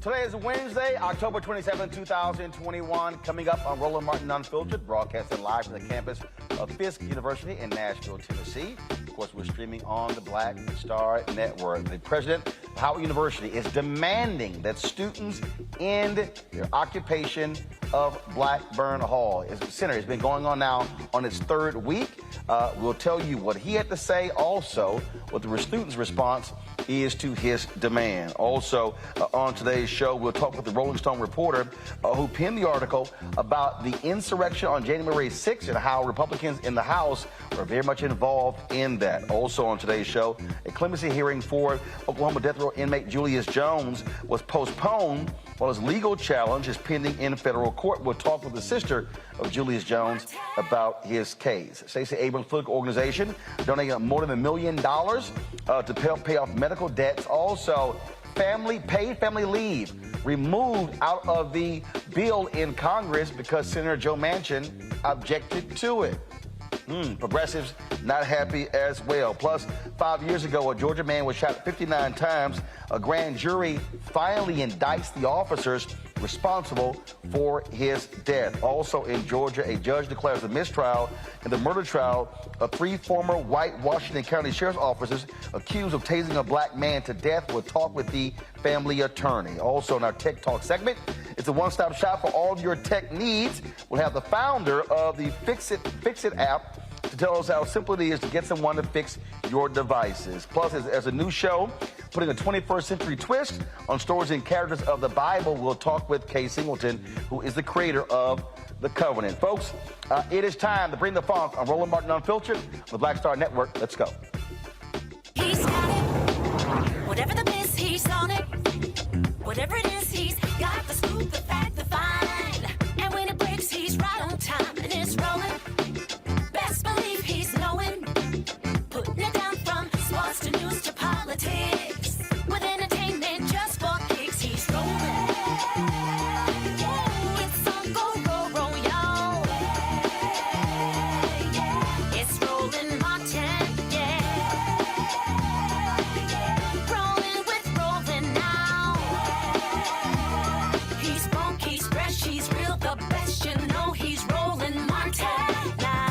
Today is Wednesday, October 27, 2021. Coming up on Roland Martin Unfiltered, broadcasting live from the campus of Fisk University in Nashville, Tennessee. Of course, we're streaming on the Black Star Network. The president of Howard University is demanding that students end their occupation of Blackburn Hall. His center has been going on now on its third week. We'll tell you what he had to say, also what the students' response is to his demand. Also, on today's show, we'll talk with the Rolling Stone reporter who penned the article about the insurrection on January 6th and how Republicans in the House were very much involved in that. Also on today's show, a clemency hearing for Oklahoma death row inmate Julius Jones was postponed while his legal challenge is pending in federal court. We'll talk with the sister of Julius Jones about his case. Stacey Abrams' political organization donating more than $1 million to pay off medical debts. Also, paid family leave removed out of the bill in Congress because Senator Joe Manchin objected to it. Progressives not happy as well. Plus, 5 years ago, a Georgia man was shot 59 times. A grand jury finally indicts the officers responsible for his death. Also in Georgia, a judge declares a mistrial in the murder trial of 3 former white Washington County Sheriff's officers accused of tasing a black man to death. We'll talk with the family attorney. Also in our Tech Talk segment, it's a one-stop shop for all of your tech needs. We'll have the founder of the Fix It app to tell us how simple it is to get someone to fix your devices. Plus, as a new show, putting a 21st century twist on stories and characters of the Bible, we'll talk with Kay Singleton, who is the creator of The Covenant. Folks, it is time to bring the funk on Roland Martin Unfiltered on the Black Star Network. Let's go. He's got it. Whatever the miss, he's on it. Whatever it is, he's got the scoop, the fact, the find. And when it breaks, he's right on time and it's rolling. Best believe he's knowing. Putting it down from sports to news to politics. With entertainment just for kicks, he's rolling. It's on go, y'all. It's Roland Martin, Rolling with Roland now. He's funk, he's fresh, he's real, the best, you know he's Roland Martin now.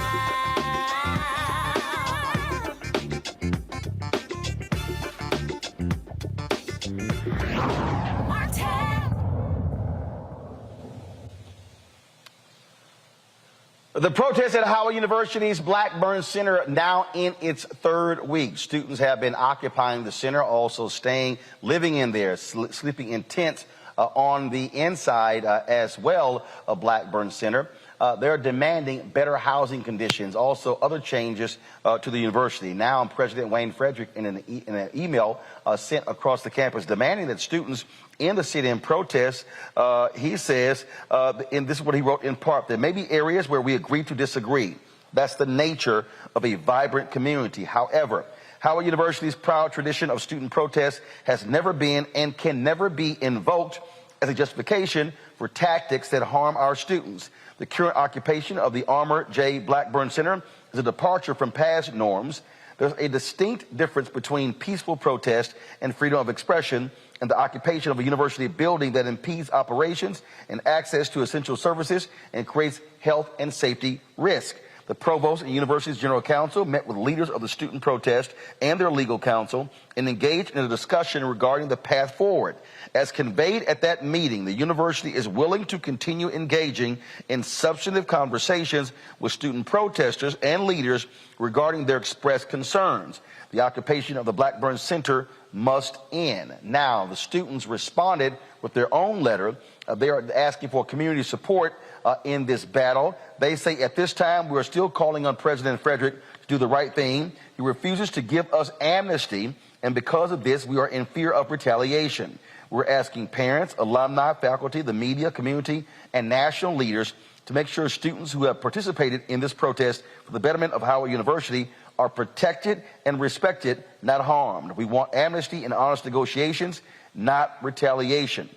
The protest at Howard University's Blackburn Center now in its 3rd week. Students have been occupying the center, also living in there, sleeping in tents on the inside as well of Blackburn Center. They're demanding better housing conditions, also other changes to the university. Now, President Wayne Frederick, in an email sent across the campus demanding that students in the sit-in protest, he says, and this is what he wrote in part, there may be areas where we agree to disagree. That's the nature of a vibrant community. However, Howard University's proud tradition of student protest has never been and can never be invoked as a justification for tactics that harm our students. The current occupation of the Armour J. Blackburn Center is a departure from past norms. There's a distinct difference between peaceful protest and freedom of expression and the occupation of a university building that impedes operations and access to essential services and creates health and safety risk. The provost and university's general counsel met with leaders of the student protest and their legal counsel and engaged in a discussion regarding the path forward. As conveyed at that meeting, the university is willing to continue engaging in substantive conversations with student protesters and leaders regarding their expressed concerns. The occupation of the Blackburn Center must end. Now, the students responded with their own letter. They are asking for community support in this battle. They say, at this time, we are still calling on President Frederick to do the right thing. He refuses to give us amnesty, and because of this, we are in fear of retaliation. We're asking parents, alumni, faculty, the media, community, and national leaders to make sure students who have participated in this protest for the betterment of Howard University are protected and respected, not harmed. We want amnesty and honest negotiations, not retaliation.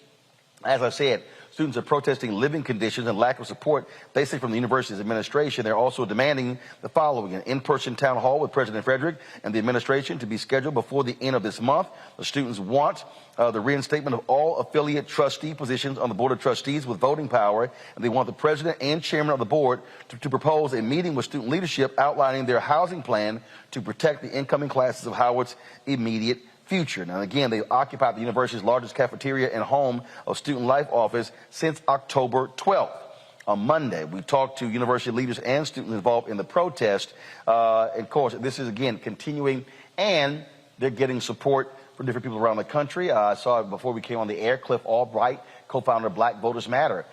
As I said, students are protesting living conditions and lack of support, basically from the university's administration. They're also demanding the following: an in-person town hall with President Frederick and the administration to be scheduled before the end of this month. The students want the reinstatement of all affiliate trustee positions on the Board of Trustees with voting power, and they want the president and chairman of the board to propose a meeting with student leadership outlining their housing plan to protect the incoming classes of Howard's immediate future. Now, again, they occupied the university's largest cafeteria and home of Student Life office since October 12th. On Monday, we talked to university leaders and students involved in the protest. Of course, this is, again, continuing, and they're getting support from different people around the country. I saw it before we came on the air. Cliff Albright, co-founder of Black Voters Matter,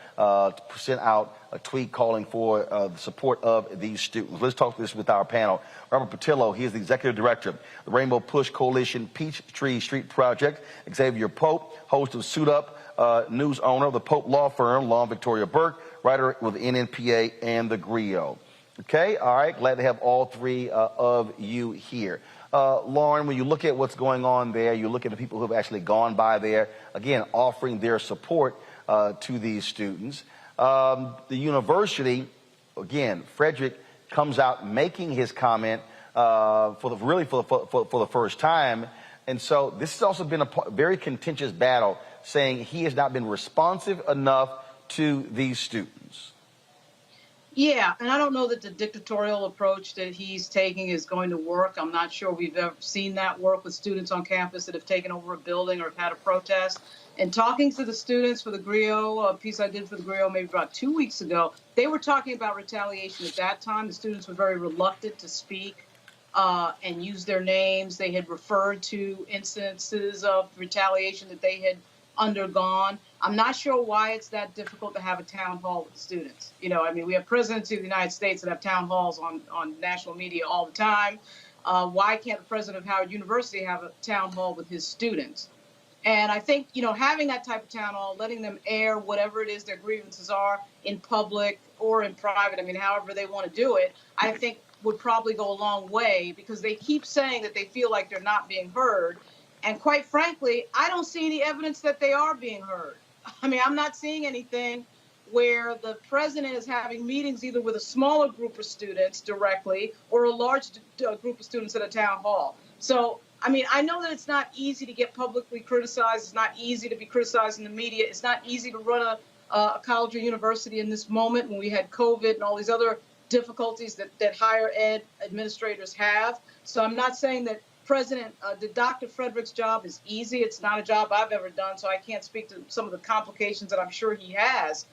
sent out a tweet calling for the support of these students. Let's talk this with our panel. Robert Patillo, he is the executive director of the Rainbow Push Coalition Peachtree Street Project. Xavier Pope, host of Suit Up, news owner of the Pope Law Firm, Law and Victoria Burke, writer with NNPA and the Griot. Okay, all right, glad to have all three of you here. Lauren, when you look at what's going on there, you look at the people who have actually gone by there, again, offering their support to these students. The university, again, Frederick comes out making his comment for the first time. And so this has also been a very contentious battle, saying he has not been responsive enough to these students. Yeah, and I don't know that the dictatorial approach that he's taking is going to work. I'm not sure we've ever seen that work with students on campus that have taken over a building or have had a protest. And talking to the students for the GRIO, a piece I did for the GRIO maybe about 2 weeks ago, they were talking about retaliation at that time. The students were very reluctant to speak and use their names. They had referred to instances of retaliation that they had undergone. I'm not sure why it's that difficult to have a town hall with students. You know, I mean, we have presidents of the United States that have town halls on national media all the time. Why can't the president of Howard University have a town hall with his students? And I think, you know, having that type of town hall, letting them air whatever it is their grievances are in public or in private, I mean, however they want to do it, I think would probably go a long way, because they keep saying that they feel like they're not being heard. And quite frankly, I don't see any evidence that they are being heard. I mean, I'm not seeing anything where the president is having meetings either with a smaller group of students directly or a large group of students at a town hall. So, I mean, I know that it's not easy to get publicly criticized. It's not easy to be criticized in the media. It's not easy to run a college or university in this moment when we had COVID and all these other difficulties that higher ed administrators have. So I'm not saying that Dr. Frederick's job is easy. It's not a job I've ever done, so I can't speak to some of the complications that I'm sure he has.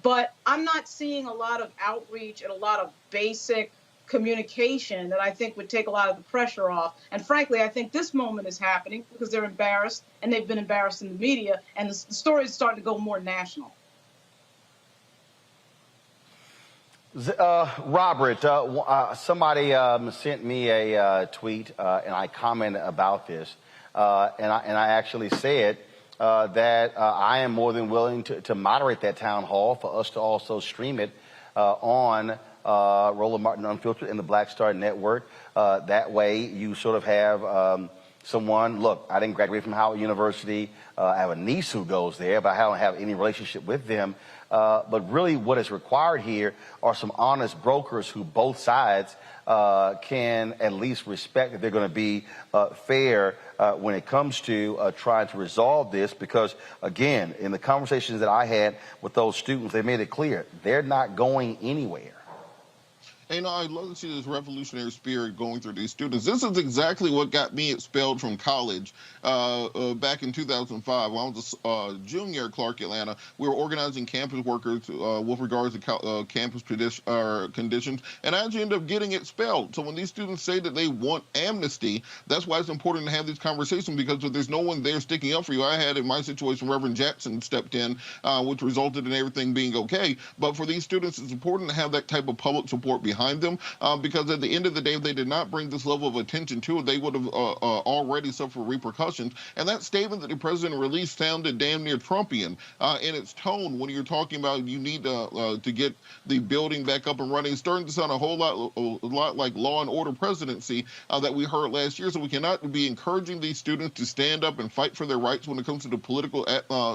But I'm not seeing a lot of outreach and a lot of basic communication that I think would take a lot of the pressure off. And frankly, I think this moment is happening because they're embarrassed, and they've been embarrassed in the media, and the story is starting to go more national. Robert, somebody sent me a tweet, and I commented about this, and I actually said that I am more than willing to moderate that town hall for us to also stream it on Roland Martin Unfiltered and the Black Star Network. That way you sort of have someone, look, I didn't graduate from Howard University. I have a niece who goes there, but I don't have any relationship with them. But really what is required here are some honest brokers who both sides can at least respect that they're going to be fair when it comes to trying to resolve this. Because, again, in the conversations that I had with those students, they made it clear they're not going anywhere. And I love to see this revolutionary spirit going through these students. This is exactly what got me expelled from college back in 2005. When I was a junior at Clark Atlanta, we were organizing campus workers with regards to campus conditions, and I actually ended up getting expelled. So when these students say that they want amnesty, that's why it's important to have these conversations, because if there's no one there sticking up for you, I had in my situation, Reverend Jackson stepped in, which resulted in everything being okay. But for these students, it's important to have that type of public support behind them, because at the end of the day, if they did not bring this level of attention to it, they would have already suffered repercussions. And that statement that the president released sounded damn near Trumpian in its tone when you're talking about you need to get the building back up and running. It's starting to sound a whole lot like Law and Order presidency that we heard last year. So we cannot be encouraging these students to stand up and fight for their rights when it comes to the political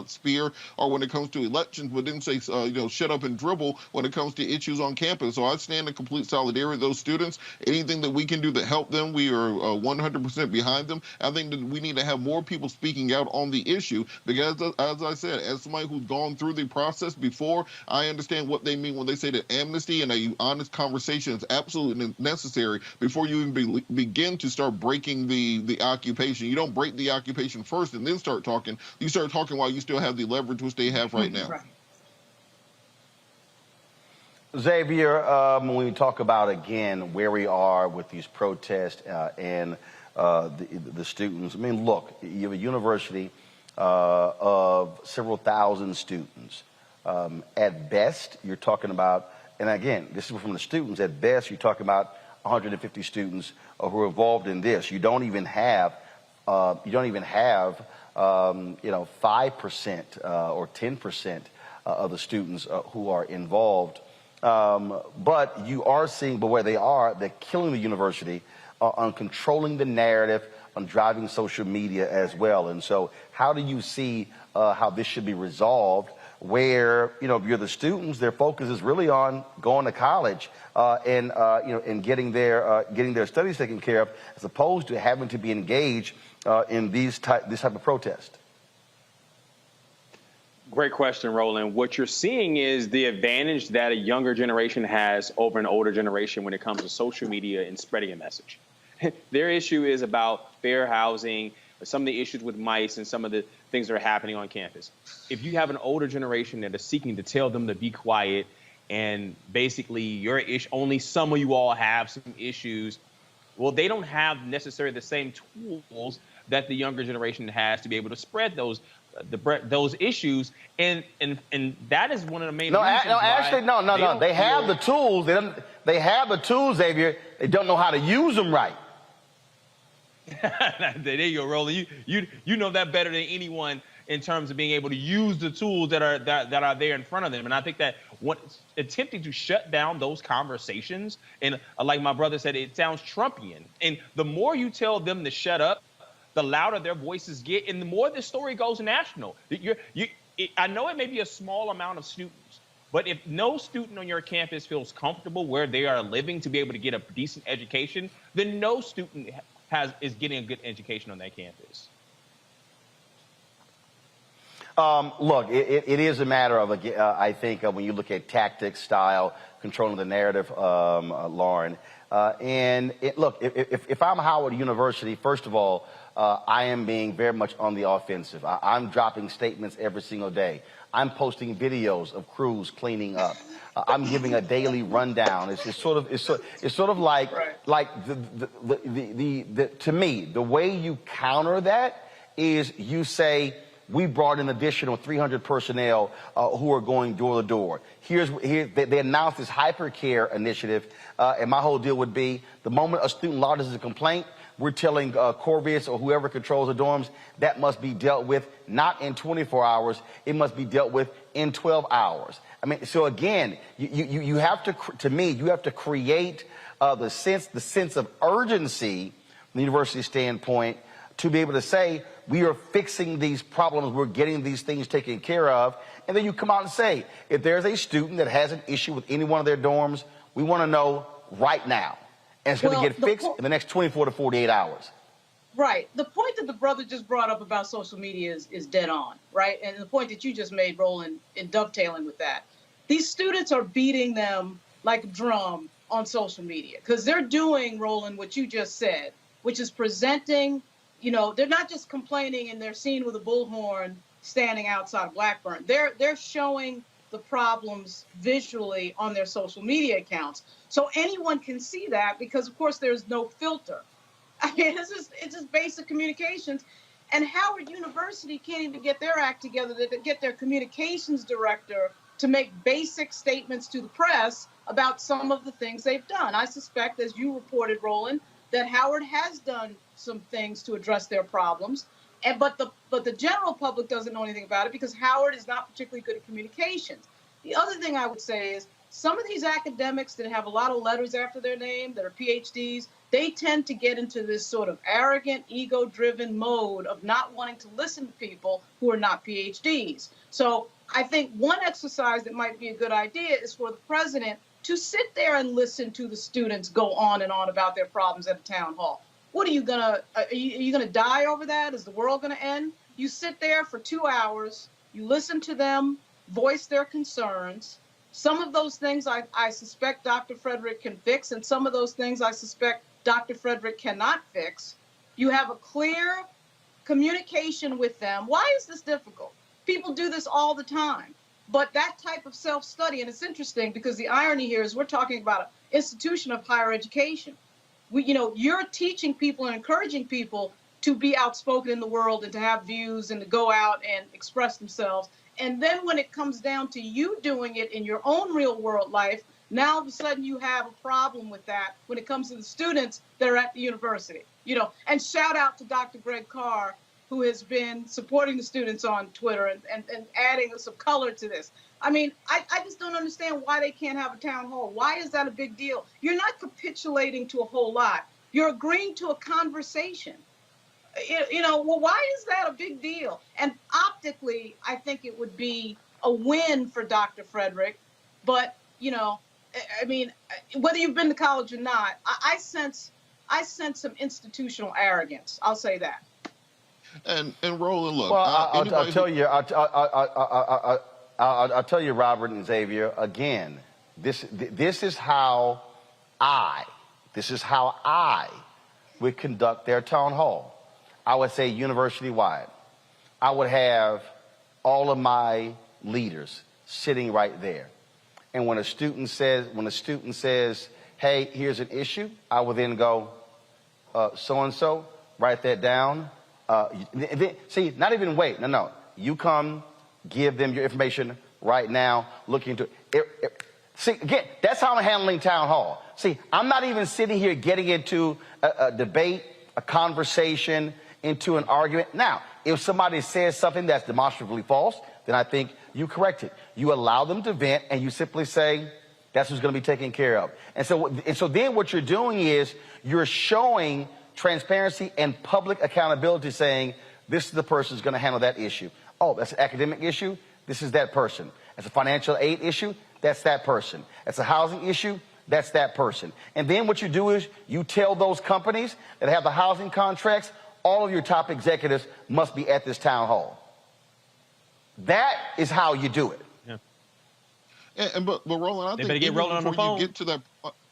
sphere or when it comes to elections, but then say, shut up and dribble when it comes to issues on campus. So I stand in complete solidarity with those students. Anything that we can do to help them, we are 100% behind them. I think that we need to have more people speaking out on the issue, because as I said, as somebody who's gone through the process before, I understand what they mean when they say that amnesty and a honest conversation is absolutely necessary before you even begin to start breaking the occupation. You don't break the occupation first and then start talking. You start talking while you still have the leverage which they have right now. Right. Xavier, when we talk about, again, where we are with these protests and the students, I mean, look, you have a university of several thousand students. At best, you're talking about, and again, this is from the students, at best, you're talking about 150 students who are involved in this. You don't even have 5% or 10% of the students who are involved. But you are seeing, but where they are, they're killing the university on controlling the narrative, on driving social media as well. And so how do you see how this should be resolved where, you know, if you're the students, their focus is really on going to college and getting their studies taken care of, as opposed to having to be engaged in this type of protest. Great question, Roland. What you're seeing is the advantage that a younger generation has over an older generation when it comes to social media and spreading a message. Their issue is about fair housing, some of the issues with mice and some of the things that are happening on campus. If you have an older generation that is seeking to tell them to be quiet, and basically only some of you all have some issues, well, they don't have necessarily the same tools that the younger generation has to be able to spread those issues, and that is one of the main reasons why they have the tools. They have the tools, Xavier. They don't know how to use them right. There you go, Roland. You know that better than anyone in terms of being able to use the tools that are there in front of them. And I think that attempting to shut down those conversations, and like my brother said, it sounds Trumpian. And the more you tell them to shut up, the louder their voices get, and the more this story goes national. I know it may be a small amount of students, but if no student on your campus feels comfortable where they are living to be able to get a decent education, then no student is getting a good education on that campus. Look, it is a matter of, I think, when you look at tactics, style, controlling the narrative, Lauren. Look, if I'm Howard University, first of all, I am being very much on the offensive. I'm dropping statements every single day. I'm posting videos of crews cleaning up. I'm giving a daily rundown. It's sort of like to me, the way you counter that is you say, we brought in additional 300 personnel who are going door to door. They announced this hypercare initiative, and my whole deal would be, the moment a student lodges a complaint, we're telling Corvius or whoever controls the dorms that must be dealt with not in 24 hours. It must be dealt with in 12 hours. I mean, so again, you have to me, you have to create the sense of urgency from the university standpoint to be able to say, we are fixing these problems, we're getting these things taken care of. And then you come out and say, if there's a student that has an issue with any one of their dorms, we want to know right now. And it's going to get fixed in the next 24 to 48 hours. Right. The point that the brother just brought up about social media is dead on, right? And the point that you just made, Roland, in dovetailing with that. These students are beating them like a drum on social media because they're doing, Roland, what you just said, which is presenting, they're not just complaining and they're seen with a bullhorn standing outside of Blackburn. They're showing the problems visually on their social media accounts. So anyone can see that because, of course, there's no filter. I mean, it's just basic communications. And Howard University can't even get their act together to get their communications director to make basic statements to the press about some of the things they've done. I suspect, as you reported, Roland, that Howard has done some things to address their problems. But the general public doesn't know anything about it because Howard is not particularly good at communications. The other thing I would say is some of these academics that have a lot of letters after their name, that are PhDs, they tend to get into this sort of arrogant, ego-driven mode of not wanting to listen to people who are not PhDs. So I think one exercise that might be a good idea is for the president to sit there and listen to the students go on and on about their problems at a town hall. What are you gonna die over that? Is the world gonna end? You sit there for 2 hours, you listen to them, voice their concerns. Some of those things I suspect Dr. Frederick can fix, and some of those things I suspect Dr. Frederick cannot fix. You have a clear communication with them. Why is this difficult? People do this all the time. But that type of self-study, and it's interesting because the irony here is we're talking about an institution of higher education. You're teaching people and encouraging people to be outspoken in the world and to have views and to go out and express themselves. And then when it comes down to you doing it in your own real world life, now all of a sudden you have a problem with that when it comes to the students that are at the university. And shout out to Dr. Greg Carr, who has been supporting the students on Twitter and adding some color to this. I mean, I just don't understand why they can't have a town hall. Why is that a big deal? You're not capitulating to a whole lot. You're agreeing to a conversation. Well, why is that a big deal? And optically, I think it would be a win for Dr. Frederick. But, you know, I mean, whether you've been to college or not, I sense some institutional arrogance. I'll say that. And Roland, look. Well, I'll tell you, Robert and Xavier. Again, this is how I would conduct their town hall. I would say university-wide. I would have all of my leaders sitting right there. And when a student says, hey, here's an issue, I would then go, so-and-so, write that down. See, not even wait. No. You come, give them your information right now, look into it. See, again, that's how I'm handling town hall. See, I'm not even sitting here getting into a debate, a conversation, into an argument. Now, if somebody says something that's demonstrably false, then I think you correct it. You allow them to vent, and you simply say, that's who's going to be taken care of. And so then what you're doing is you're showing transparency and public accountability, saying, this is the person who's going to handle that issue. Oh, that's an academic issue? This is that person. That's a financial aid issue? That's that person. That's a housing issue? That's that person. And then what you do is you tell those companies that have the housing contracts, all of your top executives must be at this town hall. That is how you do it. Yeah. But Roland, I think better get Roland on the phone. You get to that.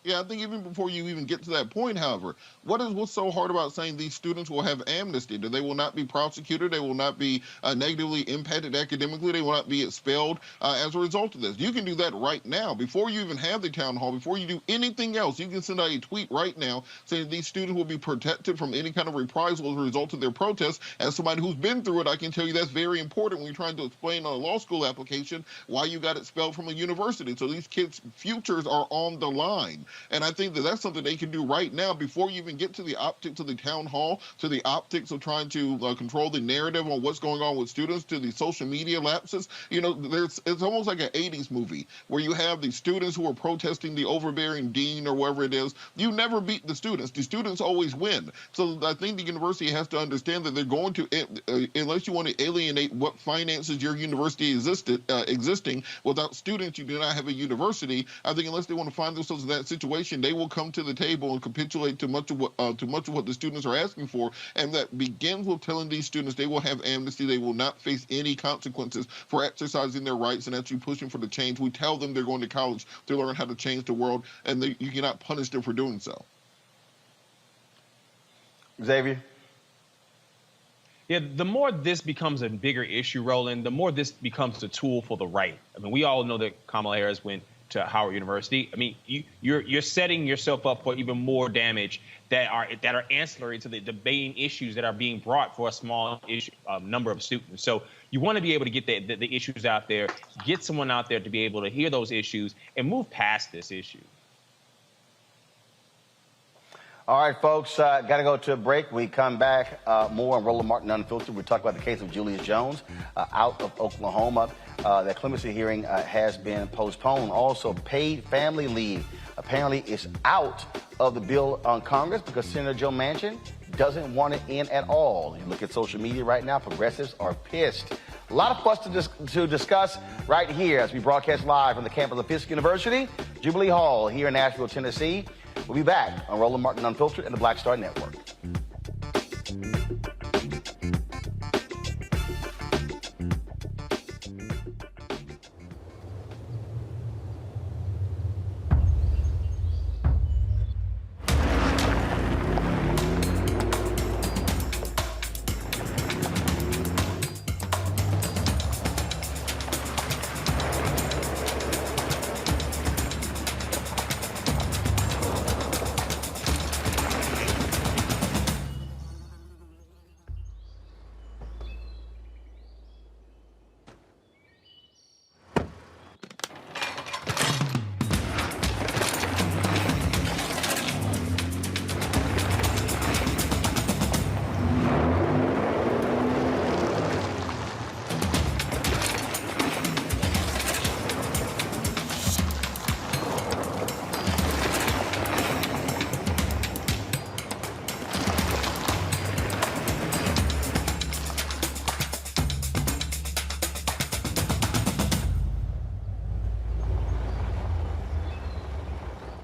Yeah, I think even before you even get to that point, however, what's so hard about saying these students will have amnesty? That they will not be prosecuted, they will not be negatively impacted academically, they will not be expelled as a result of this. You can do that right now. Before you even have the town hall, before you do anything else, you can send out a tweet right now saying these students will be protected from any kind of reprisal as a result of their protests. As somebody who's been through it, I can tell you that's very important when you're trying to explain on a law school application why you got expelled from a university. So these kids' futures are on the line. And I think that that's something they can do right now before you even get to the optics of the town hall, to the optics of trying to control the narrative on what's going on with students, to the social media lapses. You know, it's almost like an 80s movie where you have the students who are protesting the overbearing dean or whatever it is. You never beat the students. The students always win. So I think the university has to understand that they're going to, unless you want to alienate what finances your university existing, without students, you do not have a university. I think unless they want to find themselves in that situation, they will come to the table and capitulate to much of what the students are asking for, and that begins with telling these students they will have amnesty, they will not face any consequences for exercising their rights and actually pushing for the change. We tell them they're going to college to learn how to change the world, and you cannot punish them for doing so. Xavier? Yeah, the more this becomes a bigger issue, Roland, the more this becomes a tool for the right. I mean, we all know that Kamala Harris went to Howard University. I mean, you're setting yourself up for even more damage that are ancillary to the debating issues that are being brought for a small number of students. So you want to be able to get the issues out there, get someone out there to be able to hear those issues and move past this issue. All right, folks, got to go to a break. We come back, more on Roland Martin Unfiltered. We talk about the case of Julius Jones out of Oklahoma. That clemency hearing has been postponed. Also, paid family leave apparently is out of the bill on Congress because Senator Joe Manchin doesn't want it in at all. You look at social media right now, progressives are pissed. A lot of us to discuss right here as we broadcast live from the campus of Fisk University, Jubilee Hall here in Nashville, Tennessee. We'll be back on Roland Martin Unfiltered and the Black Star Network.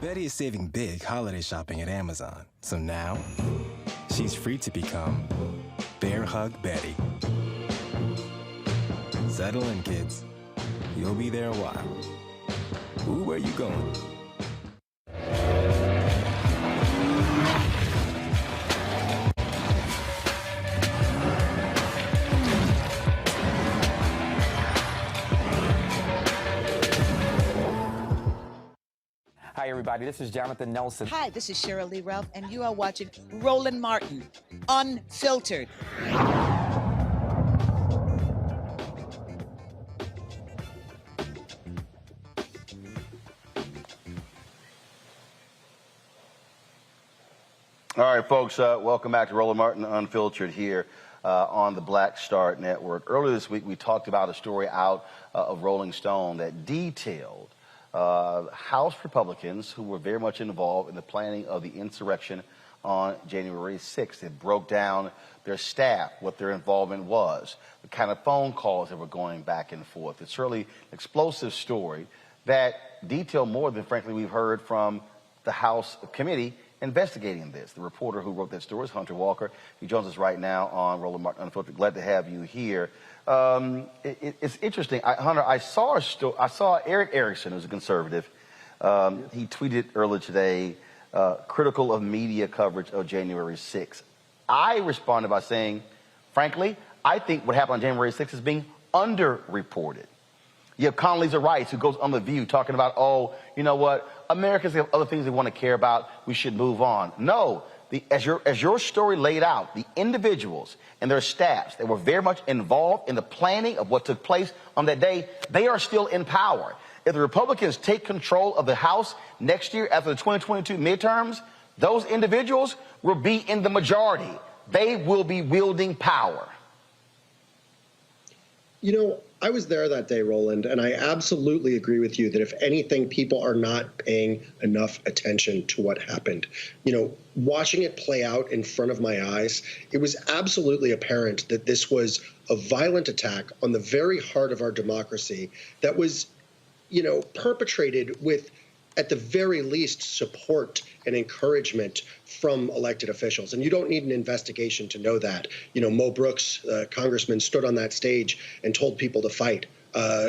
Betty is saving big holiday shopping at Amazon. So now, she's free to become Bear Hug Betty. Settle in, kids. You'll be there a while. Ooh, where you going? Hi, everybody. This is Jonathan Nelson. Hi, this is Cheryl Lee Ralph, and you are watching Roland Martin, Unfiltered. All right, folks, welcome back to Roland Martin Unfiltered here on the Black Star Network. Earlier this week, we talked about a story out of Rolling Stone that detailed House Republicans who were very much involved in the planning of the insurrection on January 6th. It broke down their staff, what their involvement was, the kind of phone calls that were going back and forth. It's certainly an explosive story that detailed more than, frankly, we've heard from the House committee investigating this. The reporter who wrote that story is Hunter Walker. He joins us right now on Roland Martin Unfiltered. Glad to have you here. It's interesting, Hunter. I saw Eric Erickson, who's a conservative. He tweeted earlier today, critical of media coverage of January 6th. I responded by saying, frankly, I think what happened on January 6th is being underreported. You have Condoleezza Rice, who goes on The View talking about, oh, you know what, Americans have other things they want to care about. We should move on. No, as your story laid out, the individuals and their staffs that were very much involved in the planning of what took place on that day, they are still in power. If the Republicans take control of the House next year after the 2022 midterms, those individuals will be in the majority. They will be wielding power. You know, I was there that day, Roland, and I absolutely agree with you that if anything, people are not paying enough attention to what happened. You know, watching it play out in front of my eyes, it was absolutely apparent that this was a violent attack on the very heart of our democracy that was, you know, perpetrated with, at the very least, support and encouragement from elected officials. And you don't need an investigation to know that. You know, Mo Brooks, congressman, stood on that stage and told people to fight.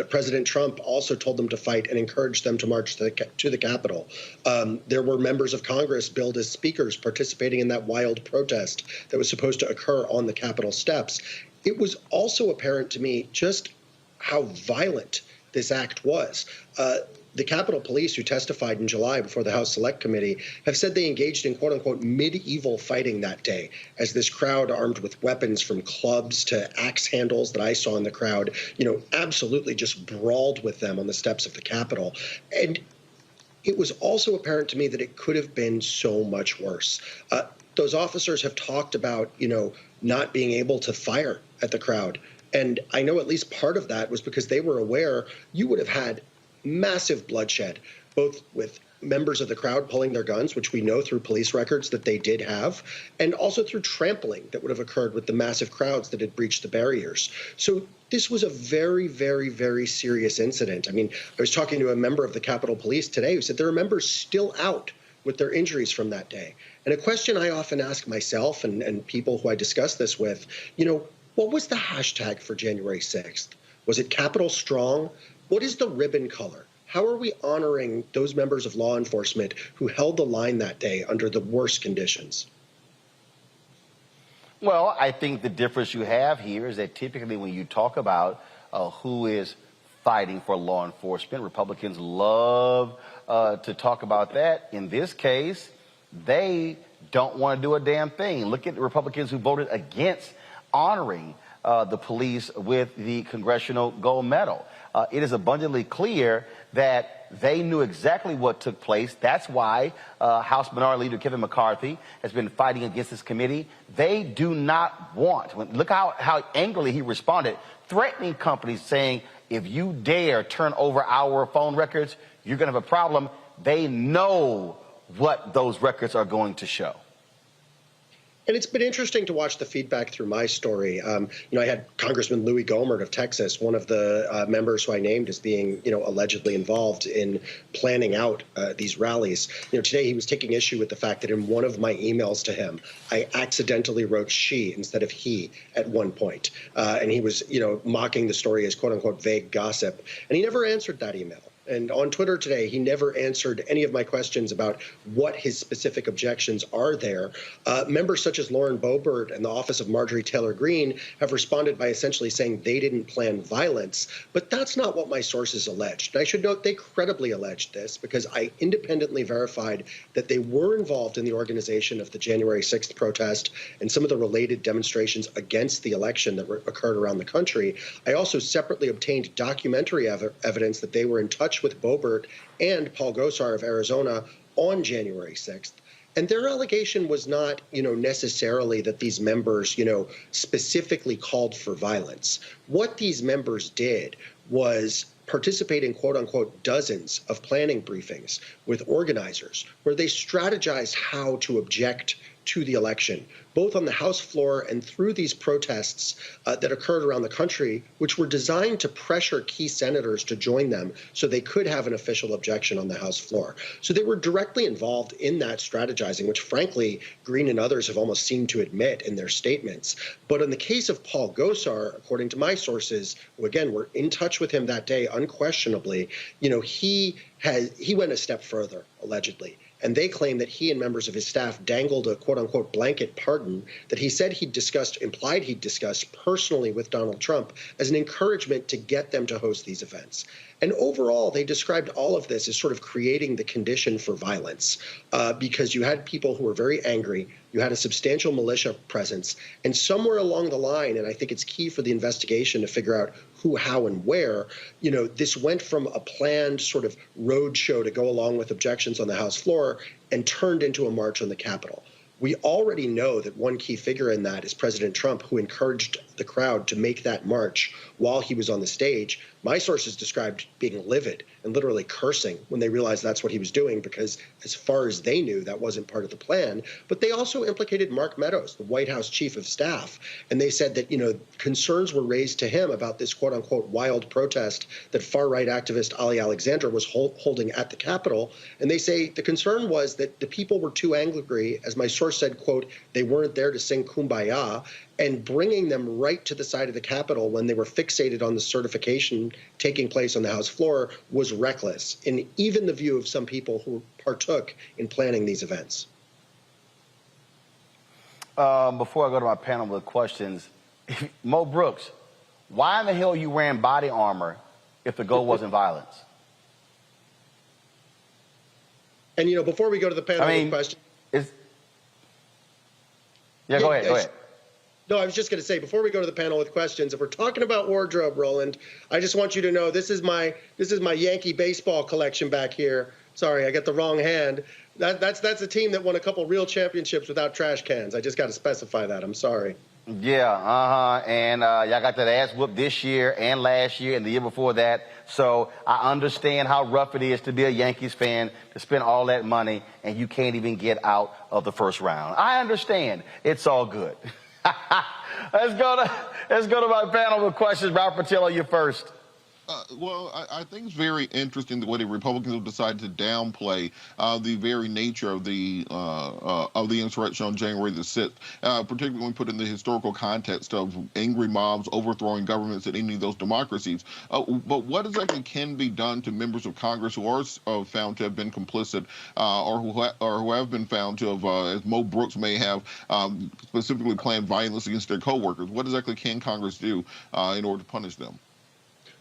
President Trump also told them to fight and encouraged them to march to the Capitol. There were members of Congress billed as speakers participating in that wild protest that was supposed to occur on the Capitol steps. It was also apparent to me just how violent this act was. The Capitol Police, who testified in July before the House Select Committee, have said they engaged in quote-unquote medieval fighting that day, as this crowd armed with weapons from clubs to axe handles that I saw in the crowd, you know, absolutely just brawled with them on the steps of the Capitol. And it was also apparent to me that it could have been so much worse. Those officers have talked about, you know, not being able to fire at the crowd. And I know at least part of that was because they were aware you would have had massive bloodshed, both with members of the crowd pulling their guns, which we know through police records that they did have, and also through trampling that would have occurred with the massive crowds that had breached the barriers. So this was a very, very, very serious incident. I mean, I was talking to a member of the Capitol Police today who said there are members still out with their injuries from that day. And a question I often ask myself and people who I discuss this with, you know, what was the hashtag for January 6th? Was it Capitol Strong? What is the ribbon color? How are we honoring those members of law enforcement who held the line that day under the worst conditions? Well, I think the difference you have here is that typically when you talk about who is fighting for law enforcement, Republicans love to talk about that. In this case, they don't want to do a damn thing. Look at the Republicans who voted against honoring the police with the Congressional Gold Medal. It is abundantly clear that they knew exactly what took place. That's why House Minority Leader Kevin McCarthy has been fighting against this committee. They do not want, look how angrily he responded, threatening companies saying, if you dare turn over our phone records, you're going to have a problem. They know what those records are going to show. And it's been interesting to watch the feedback through my story. I had Congressman Louis Gohmert of Texas, one of the members who I named as being, allegedly involved in planning out these rallies. Today he was taking issue with the fact that in one of my emails to him, I accidentally wrote she instead of he at one point. And he was, mocking the story as quote unquote vague gossip. And he never answered that email. And on Twitter today, he never answered any of my questions about what his specific objections are there. Members such as Lauren Boebert and the office of Marjorie Taylor Greene have responded by essentially saying they didn't plan violence. But that's not what my sources alleged. And I should note they credibly alleged this because I independently verified that they were involved in the organization of the January 6th protest and some of the related demonstrations against the election that occurred around the country. I also separately obtained documentary evidence that they were in touch with Boebert and Paul Gosar of Arizona on January 6th. And their allegation was not, necessarily that these members, specifically called for violence. What these members did was participate in quote unquote dozens of planning briefings with organizers where they strategized how to object to the election, both on the House floor and through these protests that occurred around the country, which were designed to pressure key senators to join them so they could have an official objection on the House floor. So they were directly involved in that strategizing, which frankly, Green and others have almost seemed to admit in their statements. But in the case of Paul Gosar, according to my sources, who again were in touch with him that day unquestionably, he went a step further, allegedly. And they claim that he and members of his staff dangled a quote-unquote blanket pardon that he said implied he'd discussed personally with Donald Trump as an encouragement to get them to host these events. And overall, they described all of this as sort of creating the condition for violence because you had people who were very angry, you had a substantial militia presence, and somewhere along the line, and I think it's key for the investigation to figure out who, how, and where, this went from a planned sort of road show to go along with objections on the House floor and turned into a march on the Capitol. We already know that one key figure in that is President Trump, who encouraged the crowd to make that march while he was on the stage. My sources described being livid and literally cursing when they realized that's what he was doing, because as far as they knew, that wasn't part of the plan. But they also implicated Mark Meadows, the White House chief of staff. And they said that, concerns were raised to him about this quote unquote wild protest that far-right activist Ali Alexander was holding at the Capitol. And they say the concern was that the people were too angry, as my source said, quote, they weren't there to sing Kumbaya, and bringing them right to the side of the Capitol when they were fixated on the certification taking place on the House floor was reckless, in even the view of some people who partook in planning these events. Before I go to my panel with questions, Mo Brooks, why in the hell are you wearing body armor if the goal wasn't violence? And, before we go to the panel with questions. Go ahead. No, I was just going to say, before we go to the panel with questions, if we're talking about wardrobe, Roland, I just want you to know this is my Yankee baseball collection back here. Sorry, I got the wrong hand. That's a team that won a couple real championships without trash cans. I just got to specify that. I'm sorry. Yeah, and y'all got that ass whooped this year and last year and the year before that. So I understand how rough it is to be a Yankees fan, to spend all that money, and you can't even get out of the first round. I understand. It's all good. Let's go to my panel with questions. Robert Patillo, you first. Well, I think it's very interesting the way the Republicans have decided to downplay the very nature of the insurrection on January the 6th, particularly when put in the historical context of angry mobs overthrowing governments in any of those democracies. But what exactly can be done to members of Congress who are found to have been complicit or who have been found to have, as Mo Brooks may have, specifically planned violence against their coworkers? What exactly can Congress do in order to punish them?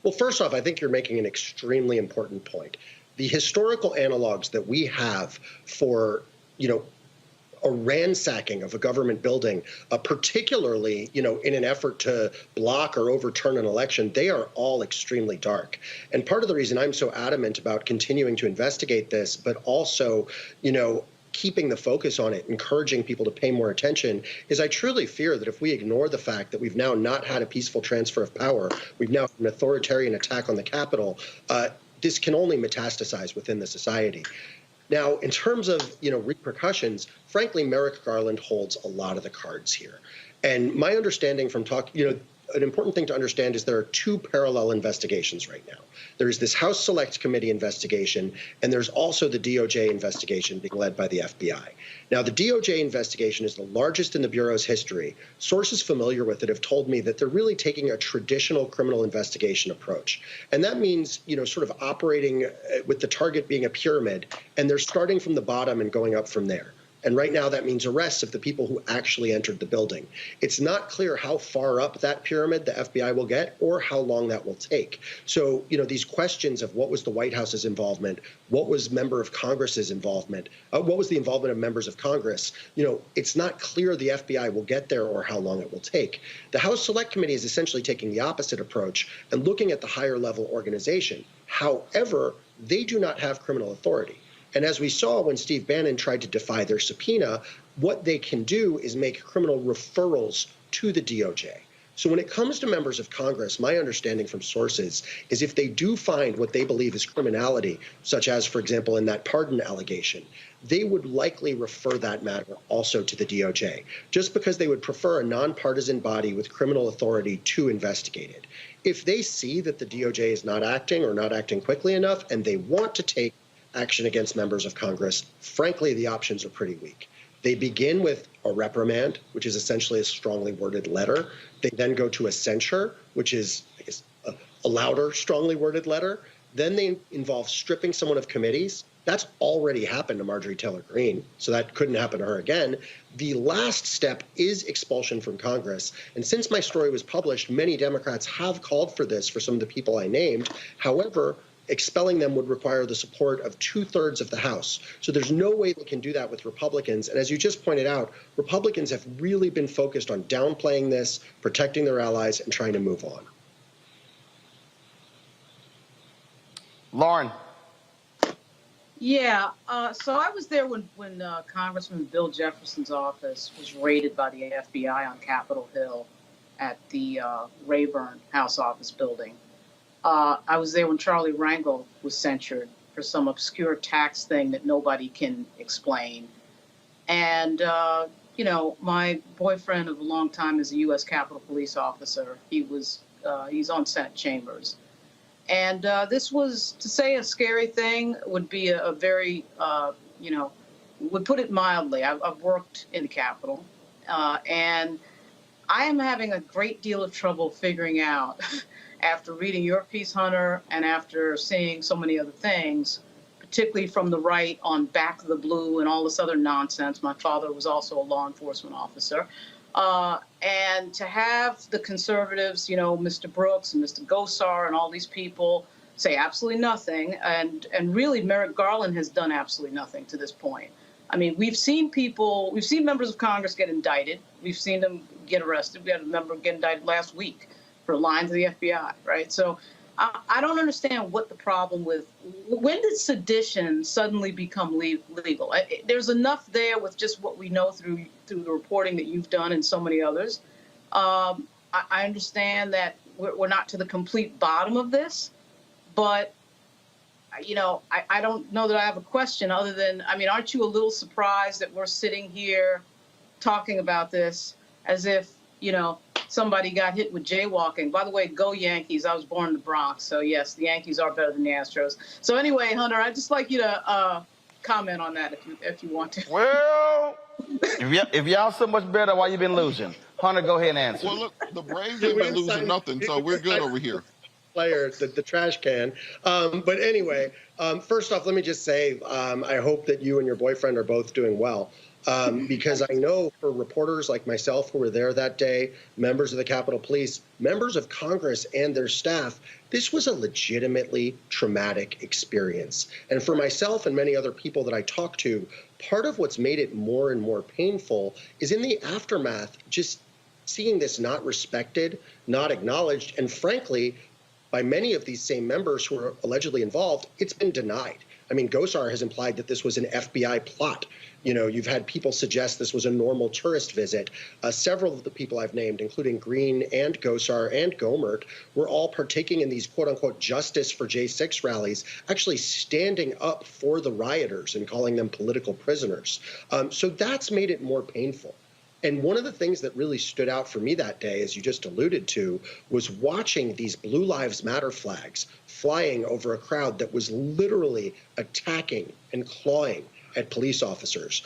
Well, first off, I think you're making an extremely important point. The historical analogs that we have for, a ransacking of a government building, particularly, in an effort to block or overturn an election, they are all extremely dark. And part of the reason I'm so adamant about continuing to investigate this, but also, keeping the focus on it, encouraging people to pay more attention, is I truly fear that if we ignore the fact that we've now not had a peaceful transfer of power, we've now had an authoritarian attack on the Capitol, this can only metastasize within the society. Now, in terms of, repercussions, frankly, Merrick Garland holds a lot of the cards here. And my understanding from talking, an important thing to understand is there are two parallel investigations right now. There's this House Select Committee investigation, and there's also the DOJ investigation being led by the FBI. Now, the DOJ investigation is the largest in the Bureau's history. Sources familiar with it have told me that they're really taking a traditional criminal investigation approach. And that means, sort of operating with the target being a pyramid, and they're starting from the bottom and going up from there. And right now, that means arrests of the people who actually entered the building. It's not clear how far up that pyramid the FBI will get or how long that will take. So, these questions of what was the White House's involvement, what was member of Congress's involvement, what was the involvement of members of Congress, it's not clear the FBI will get there or how long it will take. The House Select Committee is essentially taking the opposite approach and looking at the higher level organization. However, they do not have criminal authority. And as we saw when Steve Bannon tried to defy their subpoena, what they can do is make criminal referrals to the DOJ. So when it comes to members of Congress, my understanding from sources is if they do find what they believe is criminality, such as, for example, in that pardon allegation, they would likely refer that matter also to the DOJ, just because they would prefer a nonpartisan body with criminal authority to investigate it. If they see that the DOJ is not acting or not acting quickly enough and they want to take action against members of Congress, frankly, the options are pretty weak. They begin with a reprimand, which is essentially a strongly worded letter. They then go to a censure, which is, I guess, a louder, strongly worded letter. Then they involve stripping someone of committees. That's already happened to Marjorie Taylor Greene, so that couldn't happen to her again. The last step is expulsion from Congress. And since my story was published, many Democrats have called for this for some of the people I named. However, expelling them would require the support of 2/3 of the House. So there's no way they can do that with Republicans. And as you just pointed out, Republicans have really been focused on downplaying this, protecting their allies, and trying to move on. Lauren. Yeah, so I was there when Congressman Bill Jefferson's office was raided by the FBI on Capitol Hill at the Rayburn House Office building. I was there when Charlie Rangel was censured for some obscure tax thing that nobody can explain. And, my boyfriend of a long time is a U.S. Capitol Police officer. He's on Senate chambers. And this was, to say a scary thing would be a very, would put it mildly. I've worked in the Capitol, and I am having a great deal of trouble figuring out after reading your piece, Hunter, and after seeing so many other things, particularly from the right on Back of the Blue and all this other nonsense. My father was also a law enforcement officer. And to have the conservatives, Mr. Brooks and Mr. Gosar and all these people say absolutely nothing. And really, Merrick Garland has done absolutely nothing to this point. I mean, we've seen members of Congress get indicted. We've seen them get arrested. We had a member get indicted last week for lying to the FBI, right? So I don't understand what the problem with, when did sedition suddenly become legal? There's enough there with just what we know through the reporting that you've done and so many others. I understand that we're not to the complete bottom of this, but I don't know that I have a question other than, aren't you a little surprised that we're sitting here talking about this as if, somebody got hit with jaywalking? By the way, go Yankees. I was born in the Bronx. So, yes, the Yankees are better than the Astros. So, anyway, Hunter, I'd just like you to comment on that if you want to. Well, if y'all so much better, why you been losing? Hunter, go ahead and answer. Well, look, the Braves ain't been losing nothing, so we're good over here. Player, the trash can. But anyway, first off, let me just say I hope that you and your boyfriend are both doing well. Because I know for reporters like myself who were there that day, members of the Capitol Police, members of Congress and their staff, this was a legitimately traumatic experience. And for myself and many other people that I talked to, part of what's made it more and more painful is in the aftermath, just seeing this not respected, not acknowledged, and frankly, by many of these same members who are allegedly involved, it's been denied. I mean, Gosar has implied that this was an FBI plot. You know, you've had people suggest this was a normal tourist visit. Several of the people I've named, including Green and Gosar and Gomert, were all partaking in these quote-unquote justice for J6 rallies, actually standing up for the rioters and calling them political prisoners. So that's made it more painful. And one of the things that really stood out for me that day, as you just alluded to, was watching these Blue Lives Matter flags flying over a crowd that was literally attacking and clawing at police officers.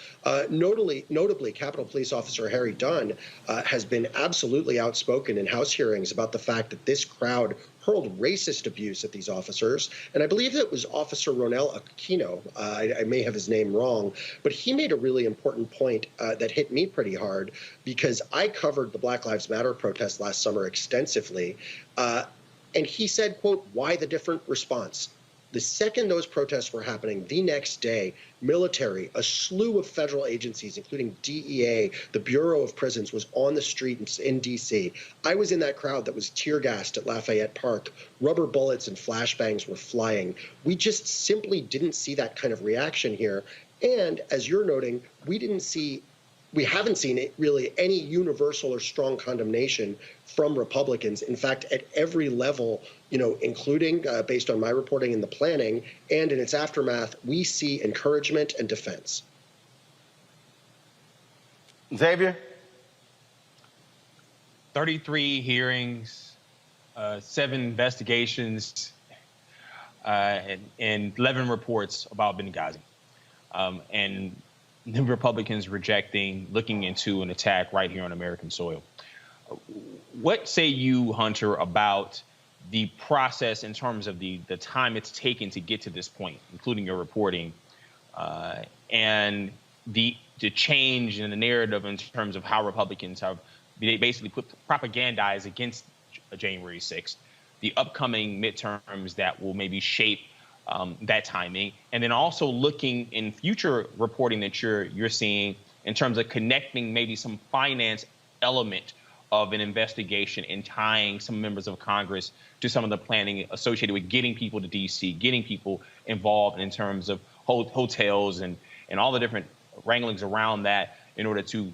Notably, Capitol Police Officer Harry Dunn has been absolutely outspoken in House hearings about the fact that this crowd hurled racist abuse at these officers. And I believe it was Officer Ronel Aquino. I may have his name wrong, but he made a really important point that hit me pretty hard, because I covered the Black Lives Matter protest last summer extensively. And he said, quote, "Why the different response?" The second those protests were happening, the next day, military, a slew of federal agencies, including DEA, the Bureau of Prisons, was on the street in D.C. I was in that crowd that was tear gassed at Lafayette Park. Rubber bullets and flashbangs were flying. We just simply didn't see that kind of reaction here. And as you're noting, we haven't seen it really any universal or strong condemnation from Republicans. In fact, at every level, you know, including based on my reporting in the planning and in its aftermath, we see encouragement and defense. Xavier? 33 hearings, 7 investigations, and 11 reports about Benghazi. And the Republicans rejecting looking into an attack right here on American soil. What say you, Hunter, about the process in terms of the time it's taken to get to this point, including your reporting, and the change in the narrative in terms of how Republicans have basically put propagandize against January 6th, the upcoming midterms that will maybe shape that timing, and then also looking in future reporting that you're seeing in terms of connecting maybe some finance element of an investigation and tying some members of Congress to some of the planning associated with getting people to D.C., getting people involved in terms of hotels and all the different wranglings around that in order to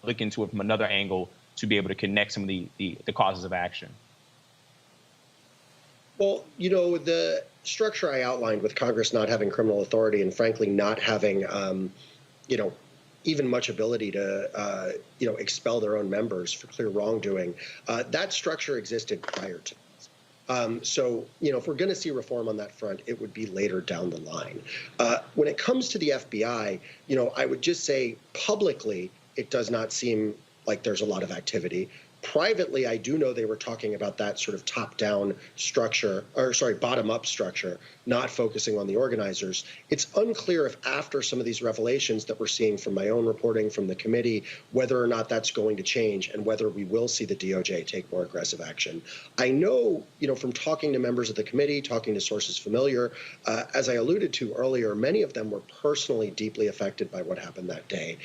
look into it from another angle to be able to connect some of the causes of action. Well, you know, the structure I outlined with Congress not having criminal authority and frankly not having, you know, even much ability to, you know, expel their own members for clear wrongdoing, that structure existed prior to this. So, you know, if we're going to see reform on that front, it would be later down the line. When it comes to the FBI, you know, I would just say publicly, it does not seem like there's a lot of activity. Privately, I do know they were talking about that sort of top-down structure, or sorry, bottom-up structure, not focusing on the organizers. It's unclear if after some of these revelations that we're seeing from my own reporting from the committee, whether or not that's going to change and whether we will see the DOJ take more aggressive action. I know, you know, from talking to members of the committee, talking to sources familiar, as I alluded to earlier, many of them were personally deeply affected by what happened that day.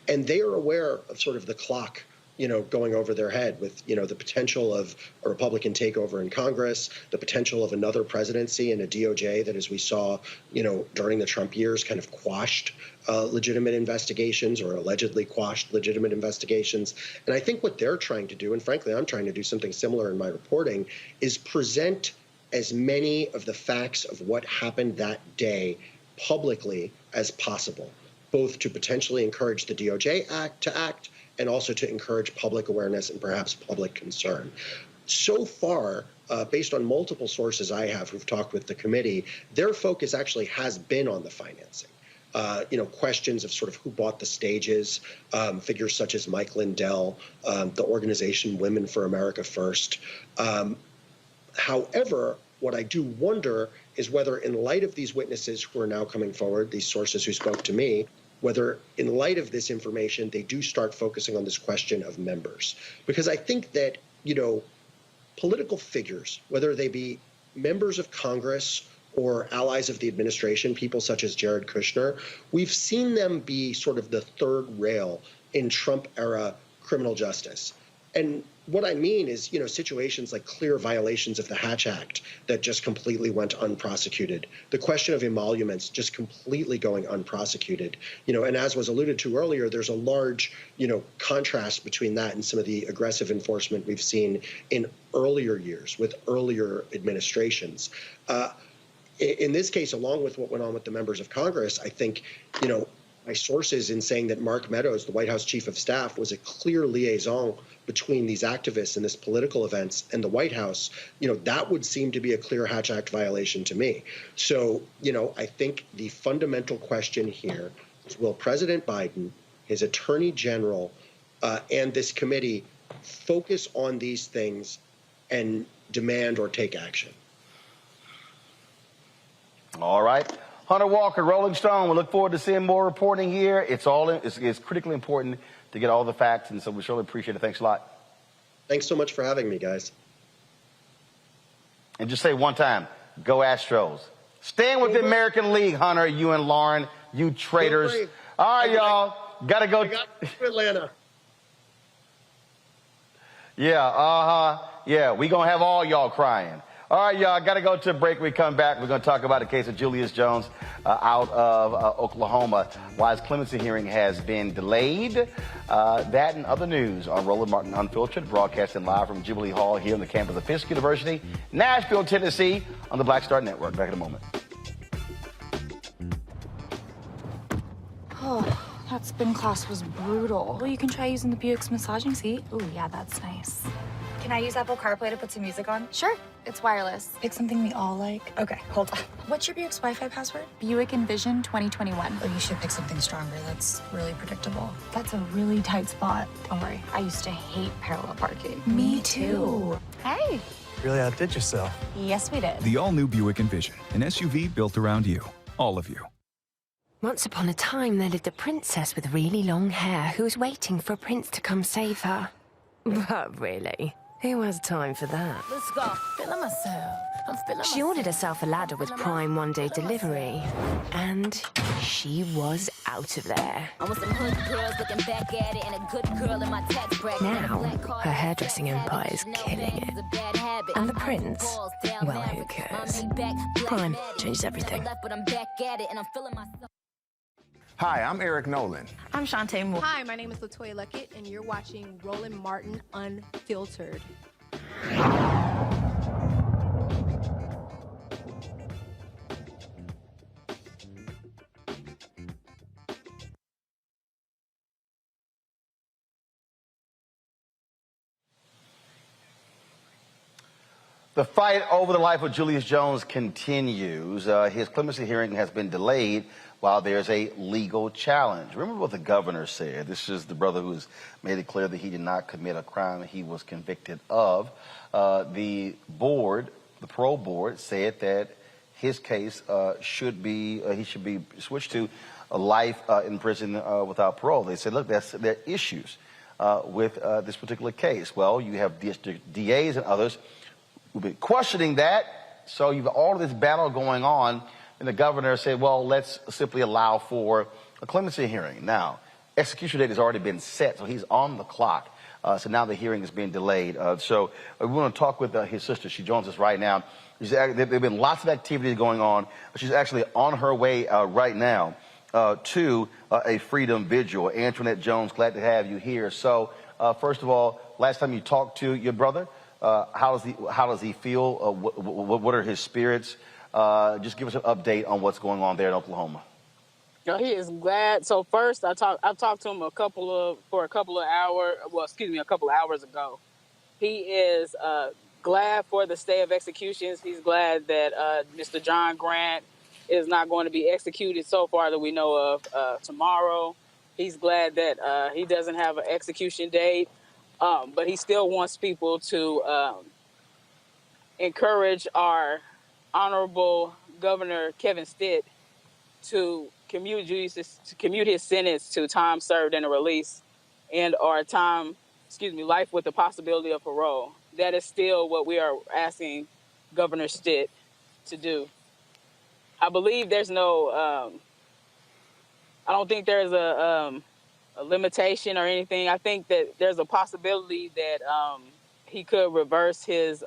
And they are aware of sort of the clock, you know, going over their head with, you know, the potential of a Republican takeover in Congress, the potential of another presidency and a DOJ that, as we saw, you know, during the Trump years, kind of quashed legitimate investigations or allegedly quashed legitimate investigations. And I think what they're trying to do, and frankly, I'm trying to do something similar in my reporting, is present as many of the facts of what happened that day publicly as possible, both to potentially encourage the DOJ to act and also to encourage public awareness and perhaps public concern. So far, based on multiple sources I have who've talked with the committee, their focus actually has been on the financing. You know, questions of sort of who bought the stages, figures such as Mike Lindell, the organization Women for America First. However, what I do wonder is whether in light of these witnesses who are now coming forward, these sources who spoke to me, whether in light of this information, they do start focusing on this question of members. Because I think that, you know, political figures, whether they be members of Congress or allies of the administration, people such as Jared Kushner, we've seen them be sort of the third rail in Trump-era criminal justice. And what I mean is, situations like clear violations of the Hatch Act that just completely went unprosecuted. The question of emoluments just completely going unprosecuted. And as was alluded to earlier, there's a large, contrast between that and some of the aggressive enforcement we've seen in earlier years with earlier administrations. In this case, along with what went on with the members of Congress, I think, my sources in saying that Mark Meadows, the White House chief of staff, was a clear liaison between these activists and this political events and the White House, that would seem to be a clear Hatch Act violation to me. So, I think the fundamental question here is, will President Biden, his attorney general, and this committee focus on these things and demand or take action? All right. Hunter Walker, Rolling Stone. We look forward to seeing more reporting here. It's critically important to get all the facts, and so we surely appreciate it. Thanks a lot. Thanks so much for having me, guys. And just say one time, go Astros. Staying with the American League, Hunter, you and Lauren, you traitors. All right, y'all. Gotta go. I got to Atlanta. Yeah, we gonna have all y'all crying. All right, y'all, got to go to a break. We come back. We're going to talk about the case of Julius Jones out of Oklahoma. Why his clemency hearing has been delayed. That and other news on Roland Martin Unfiltered, broadcasting live from Jubilee Hall here on the campus of Fisk University, Nashville, Tennessee, on the Black Star Network. Back in a moment. Oh, that spin class was brutal. Well, you can try using the Buick's massaging seat. Ooh, yeah, that's nice. Can I use Apple CarPlay to put some music on? Sure. It's wireless. Pick something we all like. Okay, hold on. What's your Buick's Wi-Fi password? Buick Envision 2021. Oh, you should pick something stronger. That's really predictable. That's a really tight spot. Don't worry, I used to hate parallel parking. Me too. Hey. Really outdid yourself. Yes, we did. The all-new Buick Envision, an SUV built around you. All of you. Once upon a time, there lived a princess with really long hair who was waiting for a prince to come save her. But really, who has time for that? Let's go. Feeling myself. I'm feeling She ordered herself a ladder with Prime one-day delivery, and she was out of there. I want some hood girls looking back at it and a good girl in my tax bracket. Now, her hairdressing empire is killing it. And the prince, well, who cares? Prime changes everything. Hi, I'm Eric Nolan. I'm Shantae Moore. Hi, my name is LaToya Luckett, and you're watching Roland Martin Unfiltered. The fight over the life of Julius Jones continues. His clemency hearing has been delayed while there's a legal challenge. Remember what the governor said. This is the brother who's made it clear that he did not commit a crime he was convicted of. The parole board said that his case he should be switched to a life in prison without parole. They said, look, there are issues with this particular case. Well, you have district DAs and others who've been questioning that. So you've all of this battle going on. And the governor said, well, let's simply allow for a clemency hearing. Now, execution date has already been set, so he's on the clock. So now the hearing is being delayed. So we want to talk with his sister. She joins us right now. There have been lots of activities going on. She's actually on her way right now to a freedom vigil. Antoinette Jones, glad to have you here. So first of all, last time you talked to your brother, how does he feel? What are his spirits? Just give us an update on what's going on there in Oklahoma. He is glad. So first, I talked to him a couple of hours ago. He is glad for the stay of executions. He's glad that Mr. John Grant is not going to be executed so far that we know of tomorrow. He's glad that he doesn't have an execution date, but he still wants people to encourage our Honorable Governor Kevin Stitt to commute his sentence to time served and a release, and or life with the possibility of parole. That is still what we are asking Governor Stitt to do. I believe there's no, I don't think there's a limitation or anything. I think that there's a possibility that he could reverse his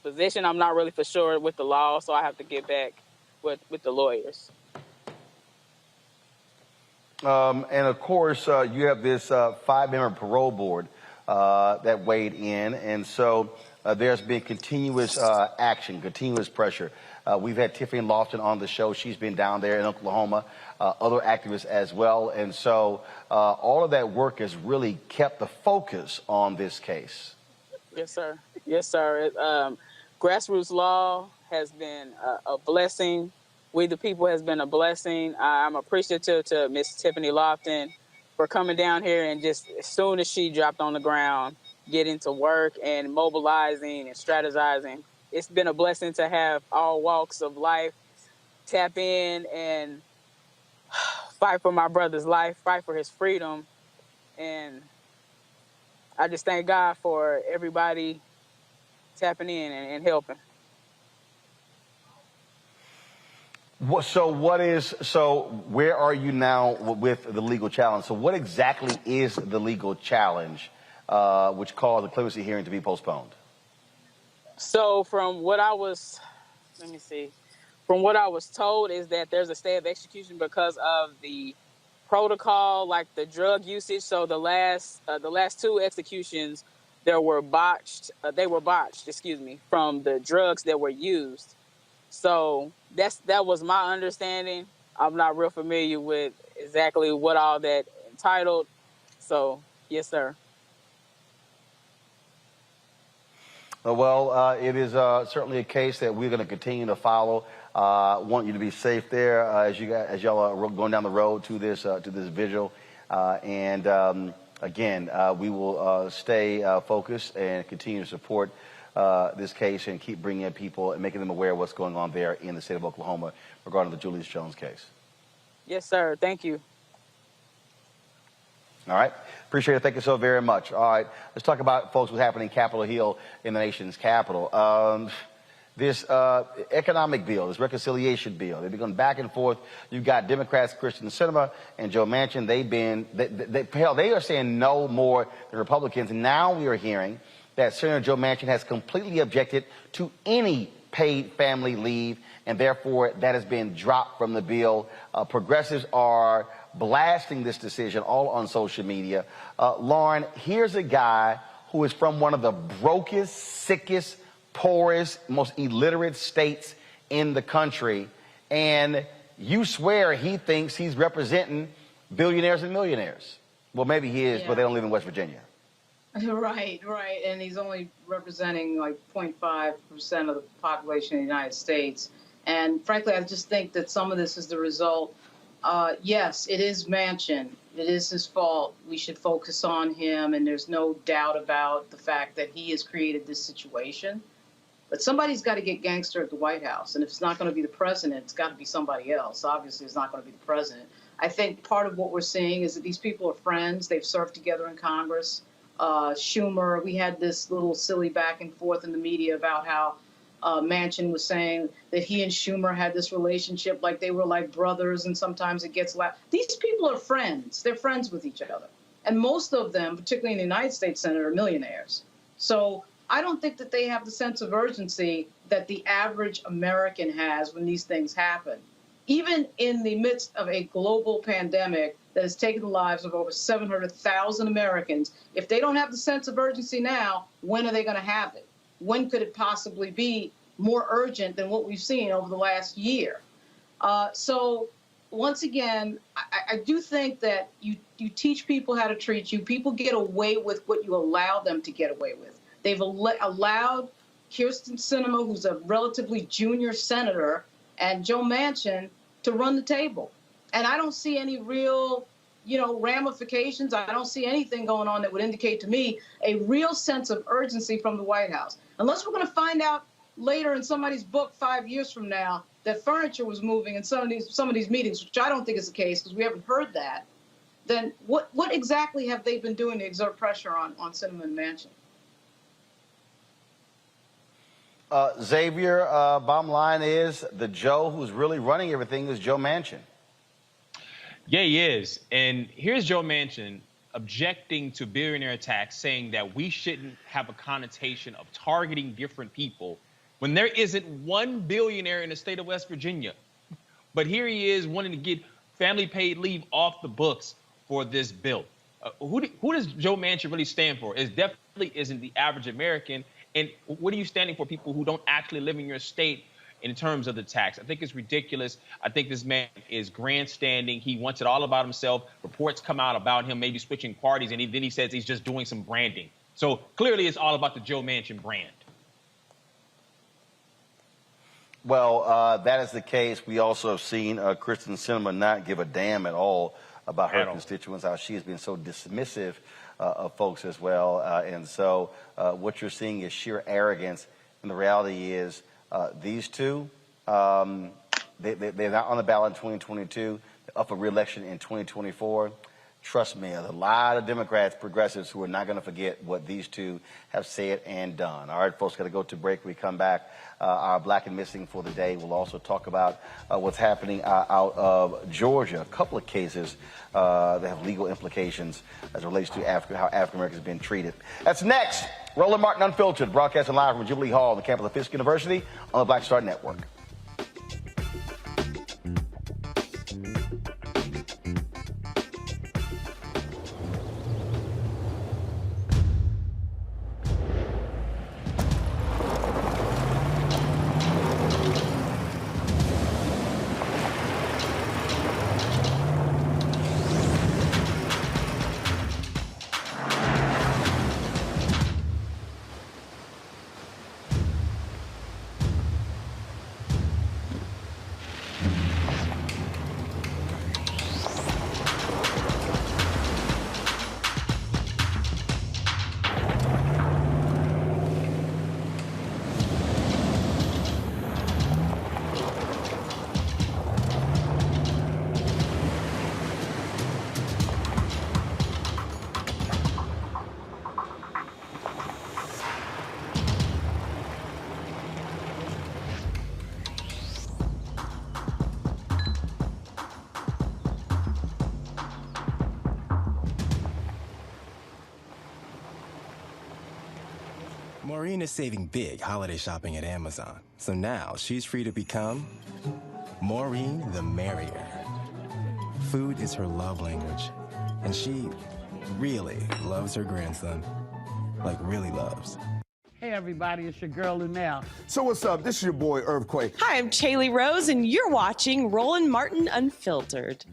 position. I'm not really for sure with the law, so I have to get back with the lawyers. And of course, you have this 5-member parole board that weighed in, and so there's been continuous action, continuous pressure. We've had Tiffany Lofton on the show. She's been down there in Oklahoma, other activists as well, and so all of that work has really kept the focus on this case. Yes, sir. Yes, sir. Grassroots law has been a blessing. We the People has been a blessing. I'm appreciative to Miss Tiffany Lofton for coming down here and just as soon as she dropped on the ground, getting to work and mobilizing and strategizing. It's been a blessing to have all walks of life tap in and fight for my brother's life, fight for his freedom. And I just thank God for everybody tapping in and helping. So where are you now with the legal challenge? So what exactly is the legal challenge which caused the clemency hearing to be postponed? So from what I was told is that there's a stay of execution because of the protocol, like the drug usage. So the last 2 executions, they were botched, from the drugs that were used. So that was my understanding. I'm not real familiar with exactly what all that entitled. So, yes, sir. Well, it is certainly a case that we're going to continue to follow. Want you to be safe there as y'all are going down the road to this vigil. Again, we will stay focused and continue to support this case and keep bringing in people and making them aware of what's going on there in the state of Oklahoma regarding the Julius Jones case. Yes, sir. Thank you. All right. Appreciate it. Thank you so very much. All right. Let's talk about, folks, what's happening in Capitol Hill in the nation's capital. This economic bill, this reconciliation bill, they've been going back and forth. You've got Democrats, Kristen Sinema and Joe Manchin. They are saying no more than Republicans. Now we are hearing that Senator Joe Manchin has completely objected to any paid family leave, and therefore that has been dropped from the bill. Progressives are blasting this decision all on social media. Lauren, here's a guy who is from one of the brokest, sickest, poorest, most illiterate states in the country, and you swear he thinks he's representing billionaires and millionaires. Well, maybe he is, but they don't live in West Virginia. Right. And he's only representing like 0.5% of the population of the United States. And frankly, I just think that some of this is the result. Yes, it is Manchin. It is his fault. We should focus on him. And there's no doubt about the fact that he has created this situation. But somebody's got to get gangster at the White House. And if it's not going to be the president, it's got to be somebody else. Obviously, it's not going to be the president. I think part of what we're seeing is that these people are friends. They've served together in Congress. Schumer, we had this little silly back and forth in the media about how Manchin was saying that he and Schumer had this relationship like they were like brothers, and sometimes it gets loud. These people are friends. They're friends with each other. And most of them, particularly in the United States Senate, are millionaires. So I don't think that they have the sense of urgency that the average American has when these things happen. Even in the midst of a global pandemic that has taken the lives of over 700,000 Americans, if they don't have the sense of urgency now, when are they going to have it? When could it possibly be more urgent than what we've seen over the last year? So once again, I do think that you teach people how to treat you. People get away with what you allow them to get away with. They've allowed Kirsten Sinema, who's a relatively junior senator, and Joe Manchin to run the table. And I don't see any real, ramifications. I don't see anything going on that would indicate to me a real sense of urgency from the White House. Unless we're going to find out later in somebody's book 5 years from now that furniture was moving in some of these meetings, which I don't think is the case because we haven't heard that, then what exactly have they been doing to exert pressure on Sinema and Manchin? Xavier, bottom line is the Joe who's really running everything is Joe Manchin. Yeah, he is. And here's Joe Manchin objecting to billionaire tax, saying that we shouldn't have a connotation of targeting different people when there isn't one billionaire in the state of West Virginia. But here he is wanting to get family paid leave off the books for this bill. Who does Joe Manchin really stand for? It definitely isn't the average American. And what are you standing for? People who don't actually live in your state in terms of the tax. I think it's ridiculous. I think this man is grandstanding. He wants it all about himself. Reports come out about him maybe switching parties, and then he says he's just doing some branding. So clearly it's all about the Joe Manchin brand. Well, that is the case. We also have seen Kristen Sinema not give a damn at all about her constituents, how she has been so dismissive of folks as well. And so what you're seeing is sheer arrogance. And the reality is these two, they're not on the ballot in 2022. They're up for re-election in 2024. Trust me, there's a lot of Democrats, progressives, who are not going to forget what these two have said and done. All right, folks, got to go to break. We come back. Our Black and Missing for the day. We'll also talk about what's happening out of Georgia. A couple of cases that have legal implications as it relates to how African Americans have been treated. That's next. Roland Martin Unfiltered, broadcasting live from Jubilee Hall on the campus of Fisk University on the Black Star Network. Maureen is saving big holiday shopping at Amazon, so now she's free to become Maureen the Merrier. Food is her love language, and she really loves her grandson. Like, really loves. Hey everybody, it's your girl Lunel. So what's up? This is your boy Earthquake. Hi, I'm Chaley Rose, and you're watching Roland Martin Unfiltered.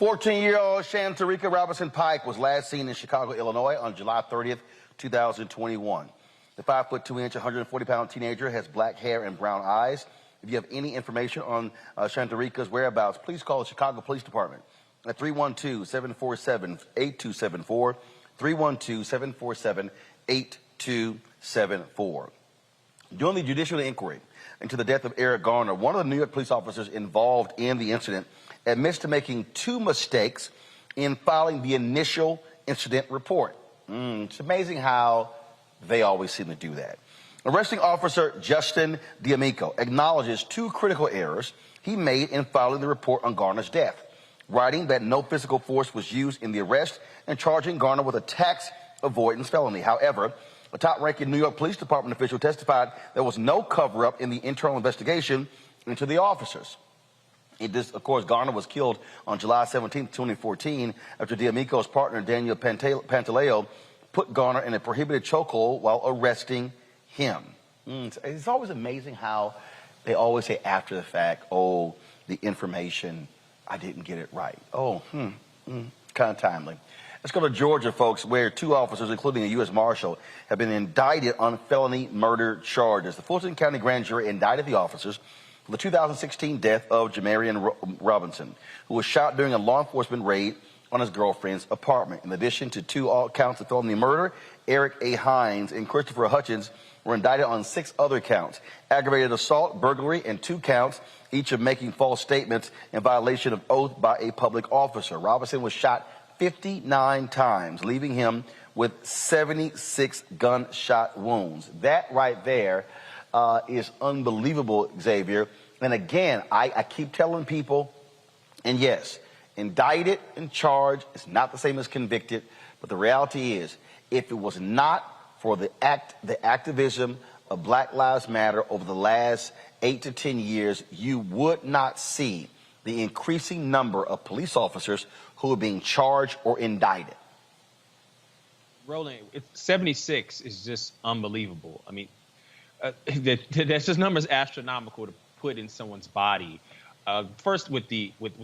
14-year-old Shantarika Robinson Pike was last seen in Chicago, Illinois on July 30th, 2021. The 5'2", 140-pound teenager has black hair and brown eyes. If you have any information on Shantarika's whereabouts, please call the Chicago Police Department at 312-747-8274, 312-747-8274. During the judicial inquiry into the death of Eric Garner, one of the New York police officers involved in the incident admits to making two mistakes in filing the initial incident report. It's amazing how they always seem to do that. Arresting officer Justin D'Amico acknowledges two critical errors he made in filing the report on Garner's death, writing that no physical force was used in the arrest and charging Garner with a tax avoidance felony. However, a top-ranking New York Police Department official testified there was no cover-up in the internal investigation into the officers. Of course, Garner was killed on July 17, 2014, after D'Amico's partner, Daniel Pantaleo, put Garner in a prohibited chokehold while arresting him. It's always amazing how they always say after the fact, oh, the information, I didn't get it right. Oh, kind of timely. Let's go to Georgia, folks, where two officers, including a U.S. Marshal, have been indicted on felony murder charges. The Fulton County grand jury indicted the officers for the 2016 death of Jamarian Robinson, who was shot during a law enforcement raid on his girlfriend's apartment. In addition to 2 counts of felony murder, Eric A. Hines and Christopher Hutchins were indicted on 6 other counts: aggravated assault, burglary, and 2 counts, each of making false statements in violation of oath by a public officer. Robinson was shot 59 times, leaving him with 76 gunshot wounds. That right there is unbelievable, Xavier. And again, I keep telling people, and yes, indicted and charged is not the same as convicted, but the reality is, if it was not for the activism of Black Lives Matter over the last 8 to 10 years, you would not see the increasing number of police officers who are being charged or indicted. Roland, 76 is just unbelievable. I mean, that's just numbers astronomical to put in someone's body. First, with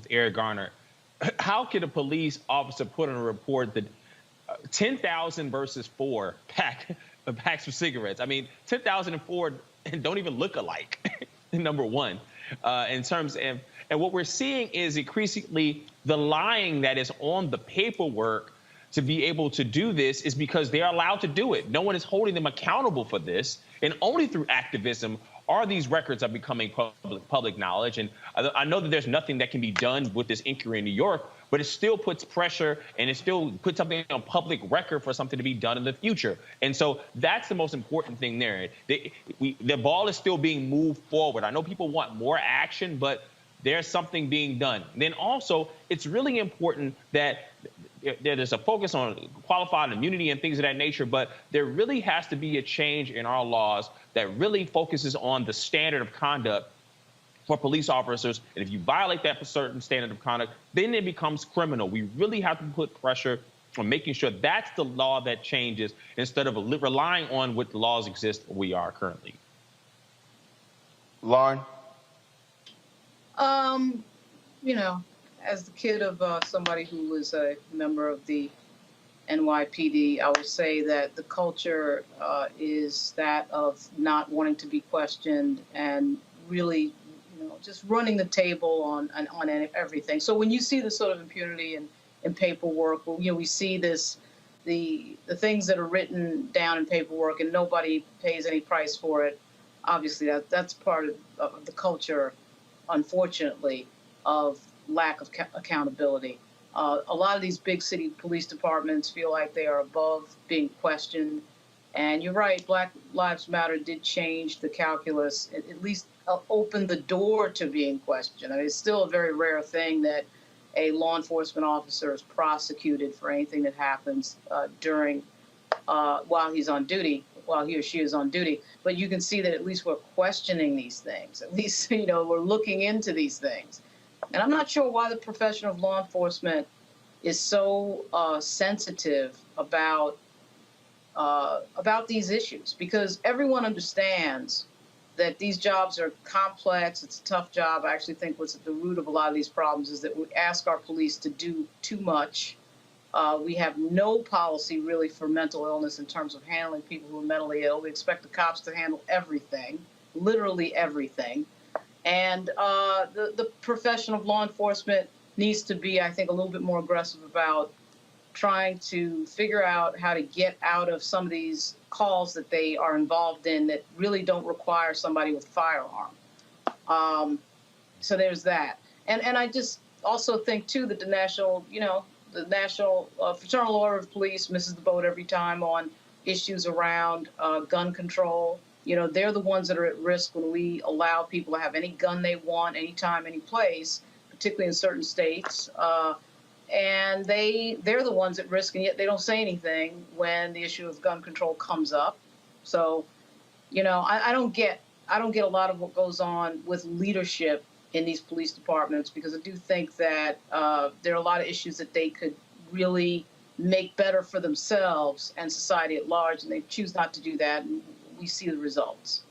Eric Garner, how could a police officer put in a report that 10,000 versus 4 packs of cigarettes? I mean, 10,000 and 4 don't even look alike. Number one, in terms of, and what we're seeing is increasingly the lying that is on the paperwork to be able to do this is because they're allowed to do it. No one is holding them accountable for this, and only through activism are these records are becoming public knowledge. And I know that there's nothing that can be done with this inquiry in New York, but it still puts pressure and it still puts something on public record for something to be done in the future. And so that's the most important thing there. The ball is still being moved forward. I know people want more action, but there's something being done. And then also, it's really important that there's a focus on qualified immunity and things of that nature, but there really has to be a change in our laws that really focuses on the standard of conduct for police officers. And if you violate that certain standard of conduct, then it becomes criminal. We really have to put pressure on making sure that's the law that changes instead of relying on what the laws exist where we are currently. Lauren? You know, as the kid of somebody who was a member of the NYPD, I would say that the culture is that of not wanting to be questioned and really, just running the table on everything. So when you see this sort of impunity in paperwork, we see this, the things that are written down in paperwork and nobody pays any price for it. Obviously, that's part of the culture, unfortunately, of lack of accountability. A lot of these big city police departments feel like they are above being questioned. And you're right, Black Lives Matter did change the calculus, at least opened the door to being questioned. I mean, it's still a very rare thing that a law enforcement officer is prosecuted for anything that happens while he's on duty, while he or she is on duty. But you can see that at least we're questioning these things. At least, we're looking into these things. And I'm not sure why the profession of law enforcement is so sensitive about these issues, because everyone understands that these jobs are complex. It's a tough job. I actually think what's at the root of a lot of these problems is that we ask our police to do too much. We have no policy really for mental illness in terms of handling people who are mentally ill. We expect the cops to handle everything, literally everything. And the profession of law enforcement needs to be, I think, a little bit more aggressive about trying to figure out how to get out of some of these calls that they are involved in that really don't require somebody with a firearm. So there's that. And I just also think, too, that the National Fraternal Order of Police misses the boat every time on issues around gun control. They're the ones that are at risk when we allow people to have any gun they want, anytime, any place, particularly in certain states. And they're the ones at risk, and yet they don't say anything when the issue of gun control comes up. So, I don't get a lot of what goes on with leadership in these police departments, because I do think that there are a lot of issues that they could really make better for themselves and society at large, and they choose not to do that, and we see the results.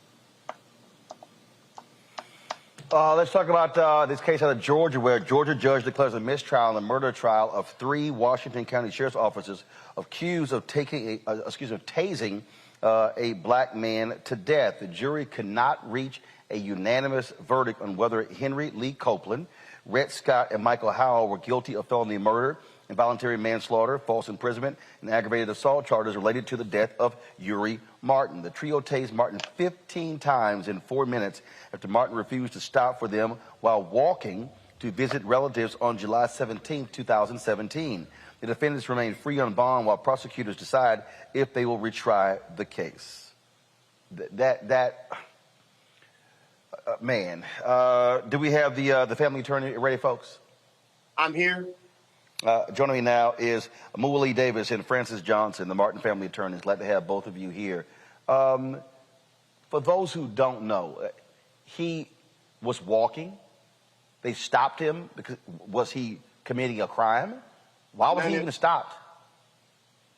Let's talk about this case out of Georgia, where a Georgia judge declares a mistrial in the murder trial of 3 Washington County Sheriff's officers accused of tasing a black man to death. The jury could not reach a unanimous verdict on whether Henry Lee Copeland, Rhett Scott, and Michael Howell were guilty of felony murder involuntary manslaughter, false imprisonment, and aggravated assault charges related to the death of Uri Martin. The trio tased Martin 15 times in 4 minutes after Martin refused to stop for them while walking to visit relatives on July 17, 2017. The defendants remain free on bond while prosecutors decide if they will retry the case. Man, do we have the family attorney ready, folks? I'm here. Joining me now is Moolee Davis and Francis Johnson, the Martin family attorneys. Glad to have both of you here. For those who don't know, he was walking. They stopped him because was he committing a crime? Why was he even stopped?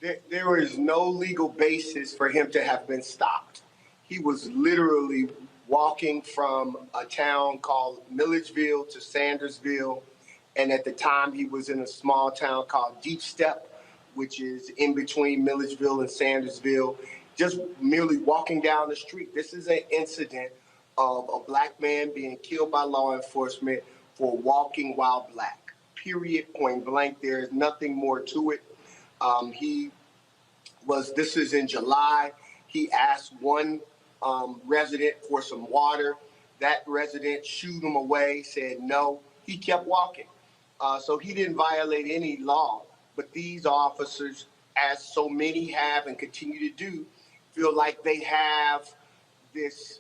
There is no legal basis for him to have been stopped. He was literally walking from a town called Milledgeville to Sandersville. And at the time, he was in a small town called Deep Step, which is in between Milledgeville and Sandersville, just merely walking down the street. This is an incident of a black man being killed by law enforcement for walking while black. Period, point blank. There is nothing more to it. This is in July. He asked one resident for some water. That resident shooed him away, said no. He kept walking. So he didn't violate any law. But these officers, as so many have and continue to do, feel like they have this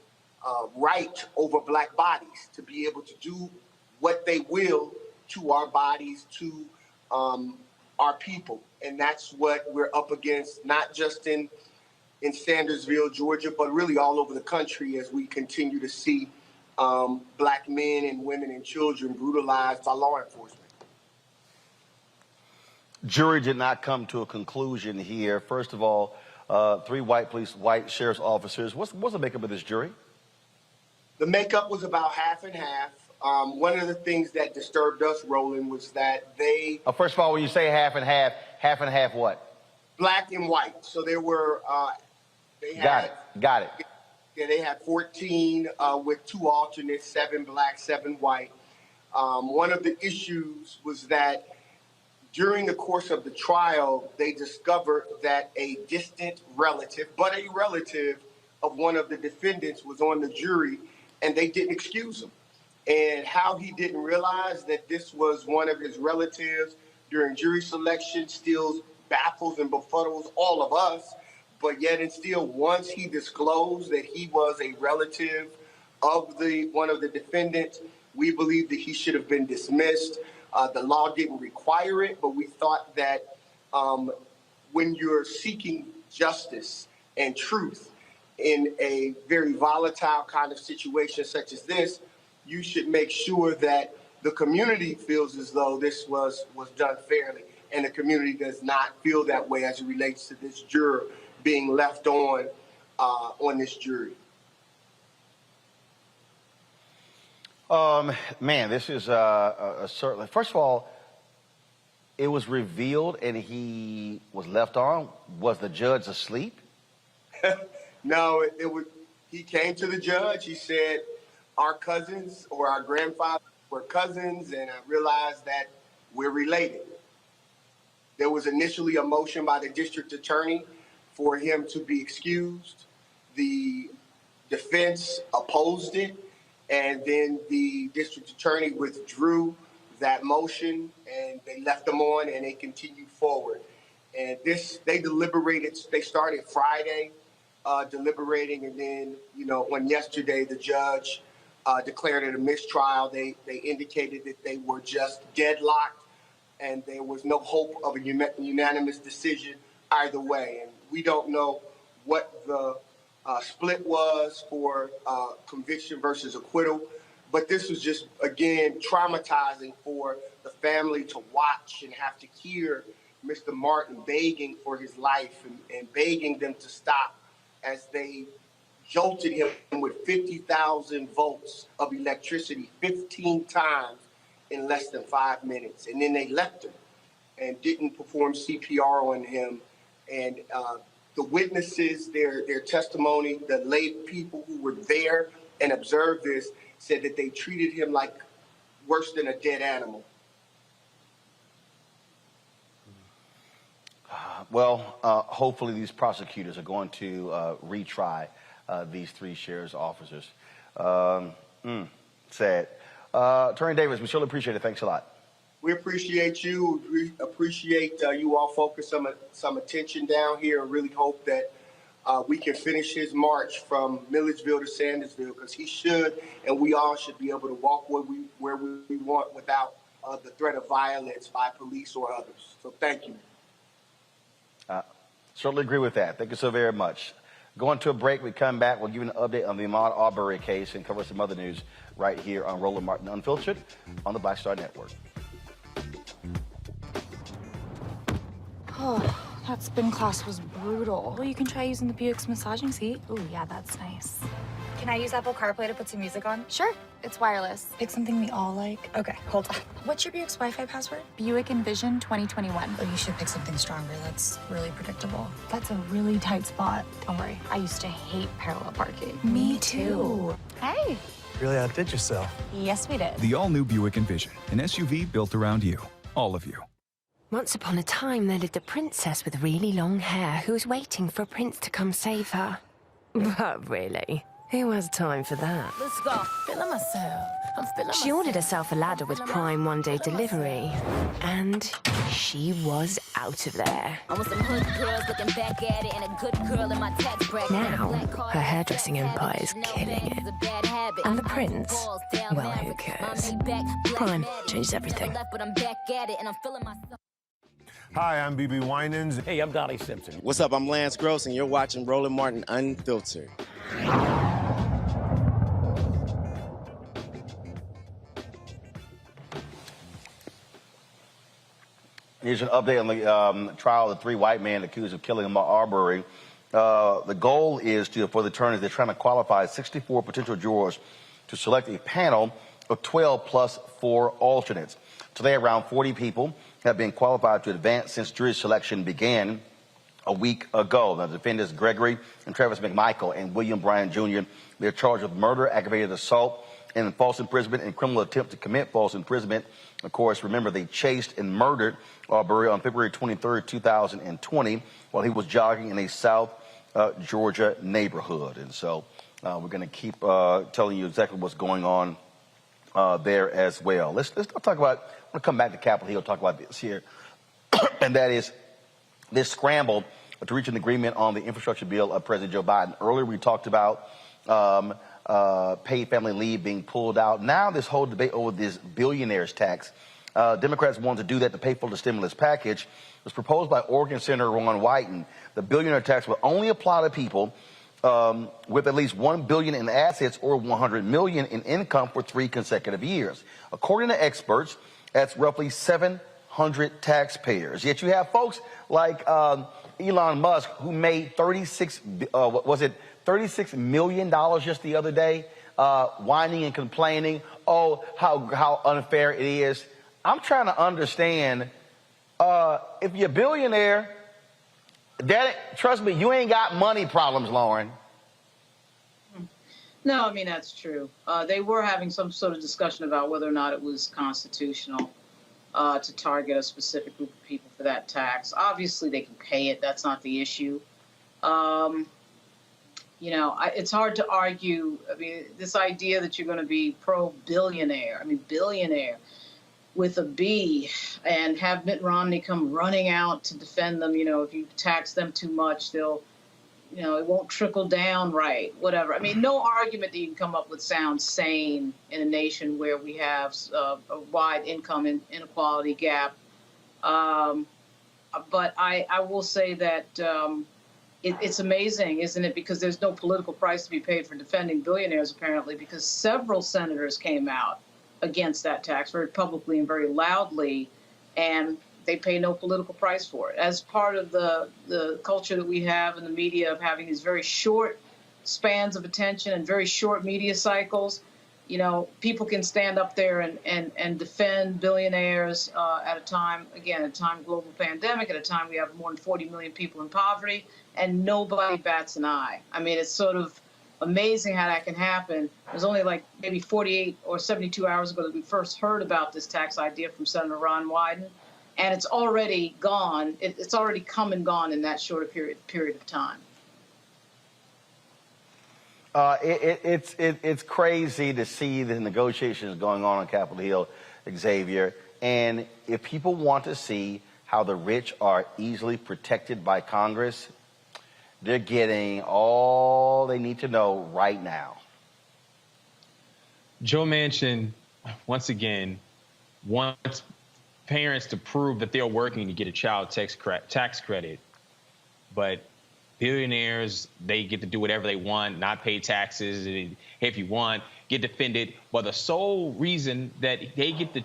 right over black bodies to be able to do what they will to our bodies, to our people. And that's what we're up against, not just in Sandersville, Georgia, but really all over the country as we continue to see black men and women and children brutalized by law enforcement. Jury did not come to a conclusion here. First of all, 3 white sheriff's officers. What's the makeup of this jury? The makeup was about half and half. One of the things that disturbed us, Roland, was that they... First of all, when you say half and half what? Black and white. So there were... Got it. Yeah, they had 14 with 2 alternates, 7 black, 7 white. One of the issues was that during the course of the trial, they discovered that a distant relative, but a relative of one of the defendants was on the jury, and they didn't excuse him. And how he didn't realize that this was one of his relatives during jury selection still baffles and befuddles all of us. But yet and still, once he disclosed that he was a relative of one of the defendants, we believe that he should have been dismissed. The law didn't require it, but we thought that when you're seeking justice and truth in a very volatile kind of situation such as this, you should make sure that the community feels as though this was done fairly, and the community does not feel that way as it relates to this juror being left on this jury. Man, this is certainly. First of all, it was revealed and he was left on. Was the judge asleep? No, he came to the judge. He said, our cousins or our grandfathers were cousins, and I realized that we're related. There was initially a motion by the district attorney for him to be excused. The defense opposed it, and then the district attorney withdrew that motion, and they left them on, and they continued forward. And they deliberated. They started Friday deliberating, and then, on yesterday, the judge declared it a mistrial. They indicated that they were just deadlocked, and there was no hope of a unanimous decision either way. And we don't know what the split was for conviction versus acquittal, but this was just, again, traumatizing for the family to watch and have to hear Mr. Martin begging for his life and begging them to stop as they jolted him with 50,000 volts of electricity 15 times in less than 5 minutes. And then they left him and didn't perform CPR on him. And the witnesses, their testimony, the lay people who were there and observed this said that they treated him like worse than a dead animal. Well, hopefully these prosecutors are going to retry these three sheriff's officers. Sad. Attorney Davis, we surely appreciate it. Thanks a lot. We appreciate you. We appreciate you all focus some attention down here and really hope that we can finish his march from Milledgeville to Sandersville, because he should, and we all should be able to walk where we want without the threat of violence by police or others. So thank you. Certainly agree with that. Thank you so very much. Going to a break. We come back. We'll give you an update on the Ahmaud Arbery case and cover some other news right here on Roland Martin Unfiltered on the Black Star Network. Oh, that spin class was brutal. Well, you can try using the Buick's massaging seat. Ooh, yeah, that's nice. Can I use Apple CarPlay to put some music on? Sure. It's wireless. Pick something we all like. Okay, hold on. What's your Buick's Wi-Fi password? Buick Envision 2021. Oh, you should pick something stronger. That's really predictable. That's a really tight spot. Don't worry, I used to hate parallel parking. Me too. Hey. Really outdid yourself. Yes, we did. The all-new Buick Envision, an SUV built around you, all of you. Once upon a time, there lived a princess with really long hair who was waiting for a prince to come save her. But really, who has time for that? Let's go. Feeling myself. I'm feeling She ordered herself a ladder with Prime one-day delivery, and she was out of there. I'm with some hood girls looking back at it, and a good girl in my tax bracket. Now, her hairdressing empire is killing it. And the prince? Well, who cares? Prime changed everything. But I'm back at it, and I'm feeling myself. Hi, I'm BB Winans. Hey, I'm Donnie Simpson. What's up? I'm Lance Gross, and you're watching Roland Martin Unfiltered. Here's an update on the trial of the three white men accused of killing Ahmaud Arbery. The goal is for the attorneys, they're trying to qualify 64 potential jurors to select a panel of 12 plus 4 alternates. Today, around 40 people have been qualified to advance since jury selection began a week ago. The defendants, Gregory and Travis McMichael and William Bryan Jr., they're charged with murder, aggravated assault, and false imprisonment and criminal attempt to commit false imprisonment. Of course, remember, they chased and murdered Arbery on February 23rd, 2020, while he was jogging in a South Georgia neighborhood. And so we're going to keep telling you exactly what's going on there as well. Let's talk about, I want to come back to Capitol Hill, talk about this here, and that is this scramble to reach an agreement on the infrastructure bill of President Joe Biden. Earlier, we talked about paid family leave being pulled out. Now this whole debate over this billionaires tax. Democrats wanted to do that to pay for the stimulus package. It was proposed by Oregon Senator Ron Wyden. The billionaire tax will only apply to people with at least $1 billion in assets or $100 million in income for 3 consecutive years. According to experts, that's roughly 700 taxpayers. Yet you have folks like Elon Musk, who made $36 million just the other day, whining and complaining, oh, how unfair it is. I'm trying to understand, if you're a billionaire, trust me, you ain't got money problems, Lauren. No, I mean, that's true. They were having some sort of discussion about whether or not it was constitutional to target a specific group of people for that tax. Obviously, they can pay it. That's not the issue. You know, it's hard to argue. I mean, this idea that you're going to be pro-billionaire, I mean, billionaire with a B, and have Mitt Romney come running out to defend them. You know, if you tax them too much, they'll, you know, it won't trickle down right, whatever. I mean, no argument that you can come up with sounds sane in a nation where we have a wide income inequality gap. But I will say that it's amazing, isn't it? Because there's no political price to be paid for defending billionaires, apparently, because several senators came out against that tax very publicly and very loudly, and they pay no political price for it. As part of the culture that we have in the media of having these very short spans of attention and very short media cycles, you know, people can stand up there and defend billionaires at a time, again, at a time of global pandemic, at a time we have more than 40 million people in poverty, and nobody bats an eye. I mean, it's sort of amazing how that can happen. It was only like maybe 48 or 72 hours ago that we first heard about this tax idea from Senator Ron Wyden. and it's already gone. It's already come and gone in that short period of time. It's crazy to see the negotiations going on Capitol Hill, Xavier. And if people want to see how the rich are easily protected by Congress, they're getting all they need to know right now. Joe Manchin, once again, wants parents to prove that they're working to get a child tax credit, but billionaires, they get to do whatever they want, not pay taxes if you want, get defended. But the sole reason that they get to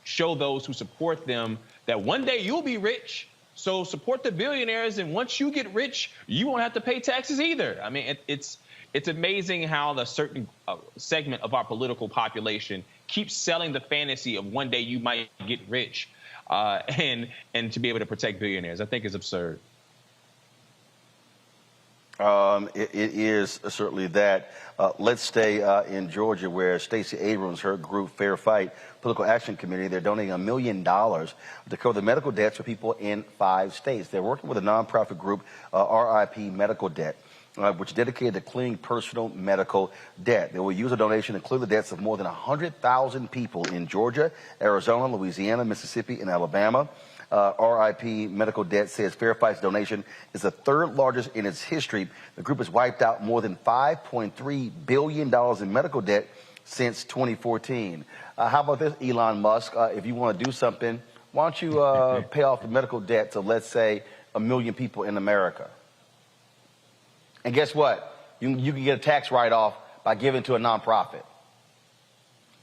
show those who support them that one day you'll be rich, so support the billionaires, and once you get rich, you won't have to pay taxes either. I mean, it's amazing how the certain segment of our political population keeps selling the fantasy of one day you might get rich, and to be able to protect billionaires. I think is absurd. It is certainly that. Let's stay in Georgia, where Stacey Abrams, her group Fair Fight Political Action Committee, they're donating $1 million to cover the medical debts for people in 5 states. They're working with a nonprofit group, RIP Medical Debt, which is dedicated to clearing personal medical debt. They will use a donation to clear the debts of more than 100,000 people in Georgia, Arizona, Louisiana, Mississippi, and Alabama. RIP Medical Debt says Fair Fight's donation is the 3rd largest in its history. The group has wiped out more than $5.3 billion in medical debt since 2014. How about this, Elon Musk? If you want to do something, why don't you pay off the medical debts of, let's say, 1 million people in America? And guess what? You can get a tax write-off by giving to a nonprofit.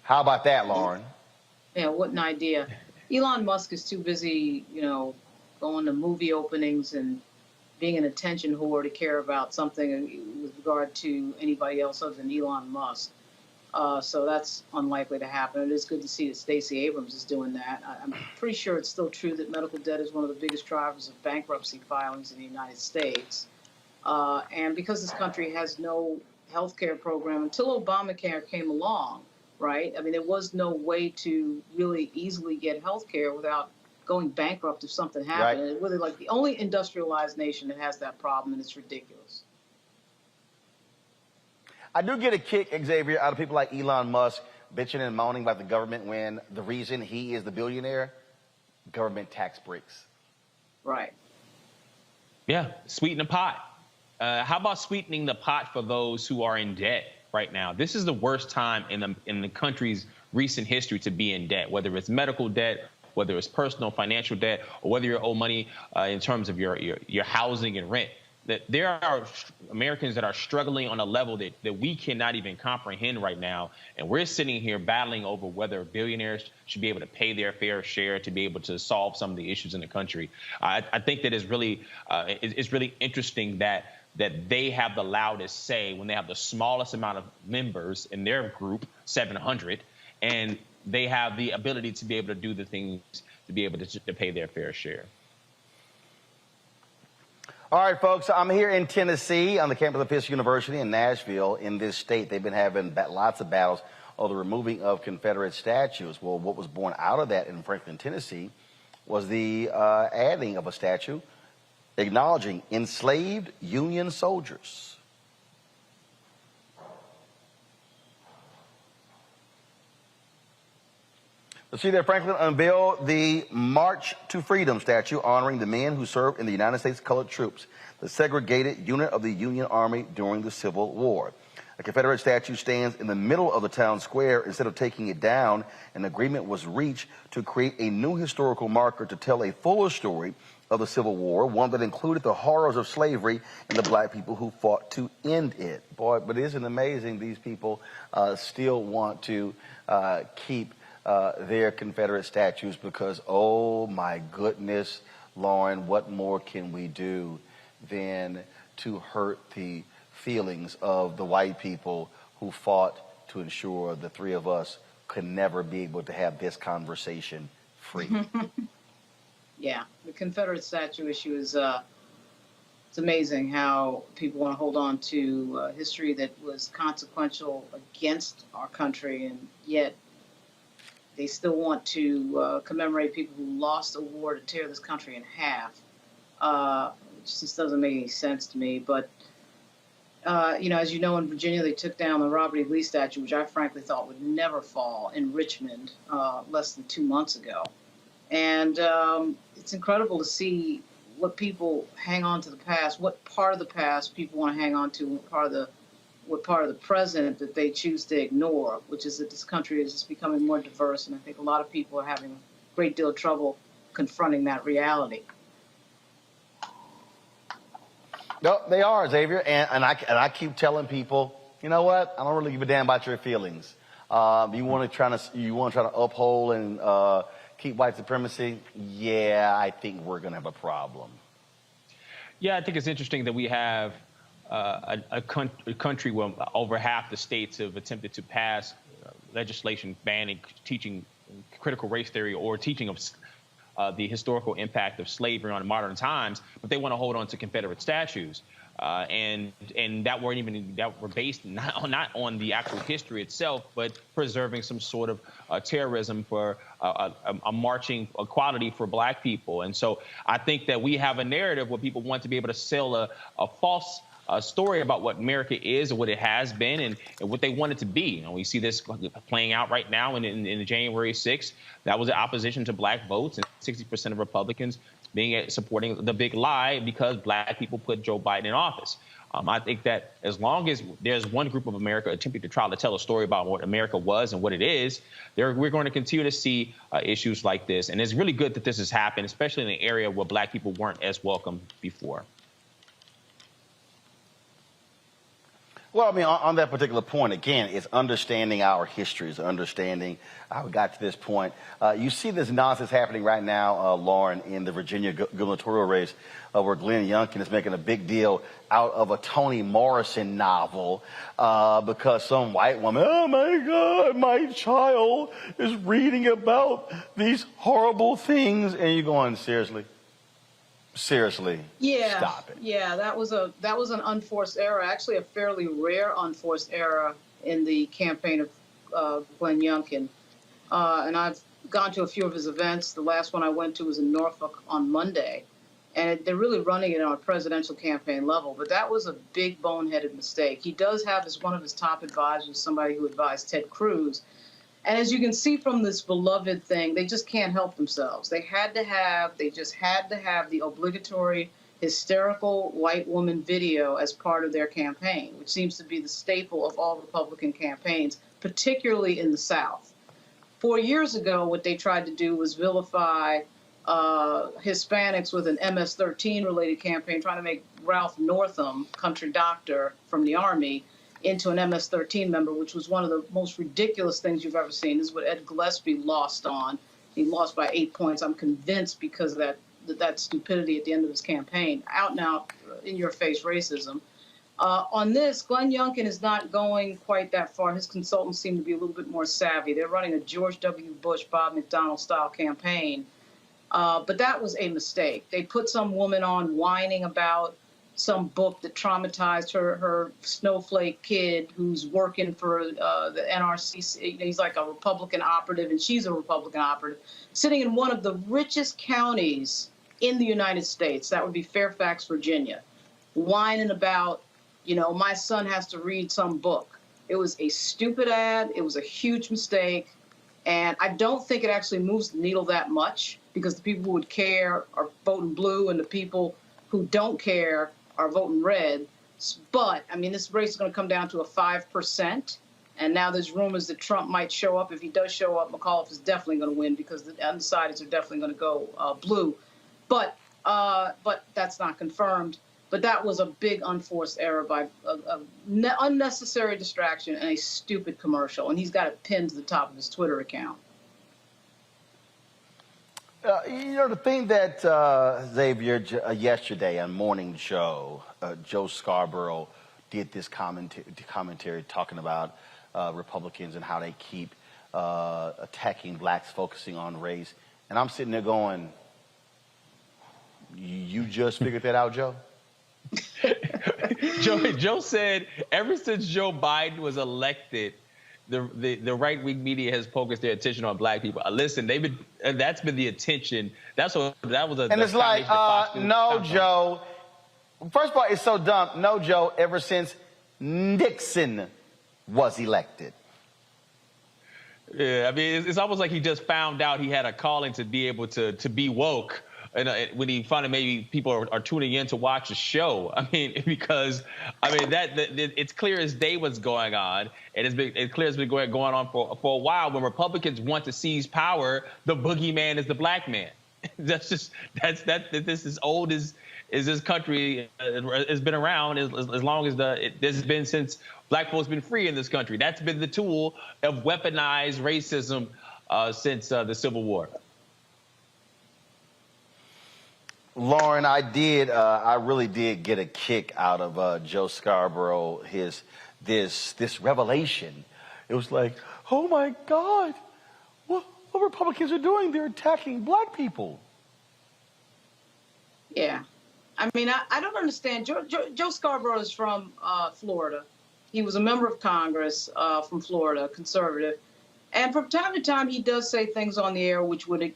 How about that, Lauren? Yeah, what an idea. Elon Musk is too busy, going to movie openings and being an attention whore to care about something with regard to anybody else other than Elon Musk. So that's unlikely to happen. It is good to see that Stacey Abrams is doing that. I'm pretty sure it's still true that medical debt is one of the biggest drivers of bankruptcy filings in the United States. And because this country has no health care program until Obamacare came along, right? I mean, there was no way to really easily get health care without going bankrupt if something happened. Right. It's really like the only industrialized nation that has that problem, and it's ridiculous. I do get a kick, Xavier, out of people like Elon Musk bitching and moaning about the government when the reason he is the billionaire, government tax breaks. Right. Yeah, sweeten the pot. How about sweetening the pot for those who are in debt right now? This is the worst time in the country's recent history to be in debt, whether it's medical debt, whether it's personal financial debt, or whether you owe money in terms of your housing and rent. That there are Americans that are struggling on a level that we cannot even comprehend right now. And we're sitting here battling over whether billionaires should be able to pay their fair share to be able to solve some of the issues in the country. I think that is really it's really interesting that they have the loudest say when they have the smallest amount of members in their group, 700, and they have the ability to be able to do the things to be able to pay their fair share. All right, folks, I'm here in Tennessee on the campus of Fisk University in Nashville. In this state, they've been having lots of battles over the removing of Confederate statues. Well, what was born out of that in Franklin, Tennessee was the adding of a statue acknowledging enslaved Union soldiers. Let's see there, Franklin unveiled the March to Freedom statue honoring the men who served in the United States Colored Troops, the segregated unit of the Union Army during the Civil War. A Confederate statue stands in the middle of the town square. Instead of taking it down, an agreement was reached to create a new historical marker to tell a fuller story of the Civil War, one that included the horrors of slavery and the black people who fought to end it. Boy, but isn't it amazing these people still want to keep their Confederate statues because, oh my goodness, Lauren, what more can we do than to hurt the feelings of the white people who fought to ensure the three of us could never be able to have this conversation free? Yeah, the Confederate statue issue is, it's amazing how people want to hold on to history that was consequential against our country, and yet They still want to commemorate people who lost a war to tear this country in half. It just doesn't make any sense to me. But, as you know, in Virginia, they took down the Robert E. Lee statue, which I frankly thought would never fall, in Richmond less than 2 months ago. And it's incredible to see what people hang on to the past, what part of the past people want to hang on to, what part of the present that they choose to ignore, which is that this country is just becoming more diverse. And I think a lot of people are having a great deal of trouble confronting that reality. No, they are, Xavier, and I keep telling people, you know what? I don't really give a damn about your feelings. You want to try to uphold and keep white supremacy? Yeah, I think we're going to have a problem. Yeah, I think it's interesting that we have a country where over half the states have attempted to pass legislation banning teaching critical race theory or teaching of the historical impact of slavery on modern times, but they want to hold on to Confederate statues. And that were based not on the actual history itself, but preserving some sort of terrorism for a marching equality for black people. And so I think that we have a narrative where people want to be able to sell a false story about what America is and what it has been and what they want it to be. We see this playing out right now in January 6th. That was the opposition to black votes, and 60% of Republicans supporting the big lie because black people put Joe Biden in office. I think that as long as there's one group of America attempting to try to tell a story about what America was and what it is, we're going to continue to see issues like this. And it's really good that this has happened, especially in an area where black people weren't as welcome before. Well, I mean, on that particular point, again, it's understanding our histories, understanding how we got to this point. You see this nonsense happening right now, Lauren, in the Virginia gubernatorial race, where Glenn Youngkin is making a big deal out of a Toni Morrison novel because some white woman, oh my God, my child is reading about these horrible things. And you're going, seriously? Seriously, yeah, stop it. Yeah, that was an unforced error, actually a fairly rare unforced error in the campaign of Glenn Youngkin. And I've gone to a few of his events. The last one I went to was in Norfolk on Monday. And they're really running it on a presidential campaign level. But that was a big boneheaded mistake. He does have as one of his top advisors somebody who advised Ted Cruz. And as you can see from this beloved thing, they just can't help themselves. They just had to have the obligatory hysterical white woman video as part of their campaign, which seems to be the staple of all Republican campaigns, particularly in the South. 4 years ago, what they tried to do was vilify Hispanics with an MS-13 related campaign, trying to make Ralph Northam, country doctor from the Army, into an MS-13 member, which was one of the most ridiculous things you've ever seen. This is what Ed Gillespie lost on. He lost by 8 points, I'm convinced, because of that stupidity at the end of his campaign. Out and out, in-your-face racism. On this, Glenn Youngkin is not going quite that far. His consultants seem to be a little bit more savvy. They're running a George W. Bush, Bob McDonnell-style campaign. But that was a mistake. They put some woman on whining about some book that traumatized her snowflake kid who's working for the NRCC. He's like a Republican operative, and she's a Republican operative, sitting in one of the richest counties in the United States. That would be Fairfax, Virginia, whining about, my son has to read some book. It was a stupid ad. It was a huge mistake. And I don't think it actually moves the needle that much, because the people who would care are voting blue and the people who don't care are voting red. But, I mean, this race is going to come down to a 5%. And now there's rumors that Trump might show up. If he does show up, McAuliffe is definitely going to win, because the undecideds are definitely going to go blue. But that's not confirmed. But that was a big unforced error by unnecessary distraction and a stupid commercial. And he's got it pinned to the top of his Twitter account. The thing that Xavier yesterday on Morning Joe, Joe Scarborough did this commentary talking about Republicans and how they keep attacking blacks, focusing on race. And I'm sitting there going, you just figured that out, Joe? Joe said ever since Joe Biden was elected, the right-wing media has focused their attention on black people. Listen, that's been the attention. That was and it's like, no, Joe. First of all, it's so dumb. No, Joe, ever since Nixon was elected. Yeah, I mean, it's almost like he just found out he had a calling to be able to be woke. And when he found out maybe people are tuning in to watch a show, I mean, because I mean it's clear as day what's going on, and it's clear it's been going on for a while. When Republicans want to seize power, the boogeyman is the black man. This is as old as this country has been around as long as this has been since black folks been free in this country. That's been the tool of weaponized racism since the Civil War. Lauren, I really did get a kick out of Joe Scarborough, this revelation. It was like, oh my God, what Republicans are doing? They're attacking black people. Yeah. I mean, I don't understand. Joe Scarborough is from Florida. He was a member of Congress from Florida, conservative. And from time to time, he does say things on the air which would,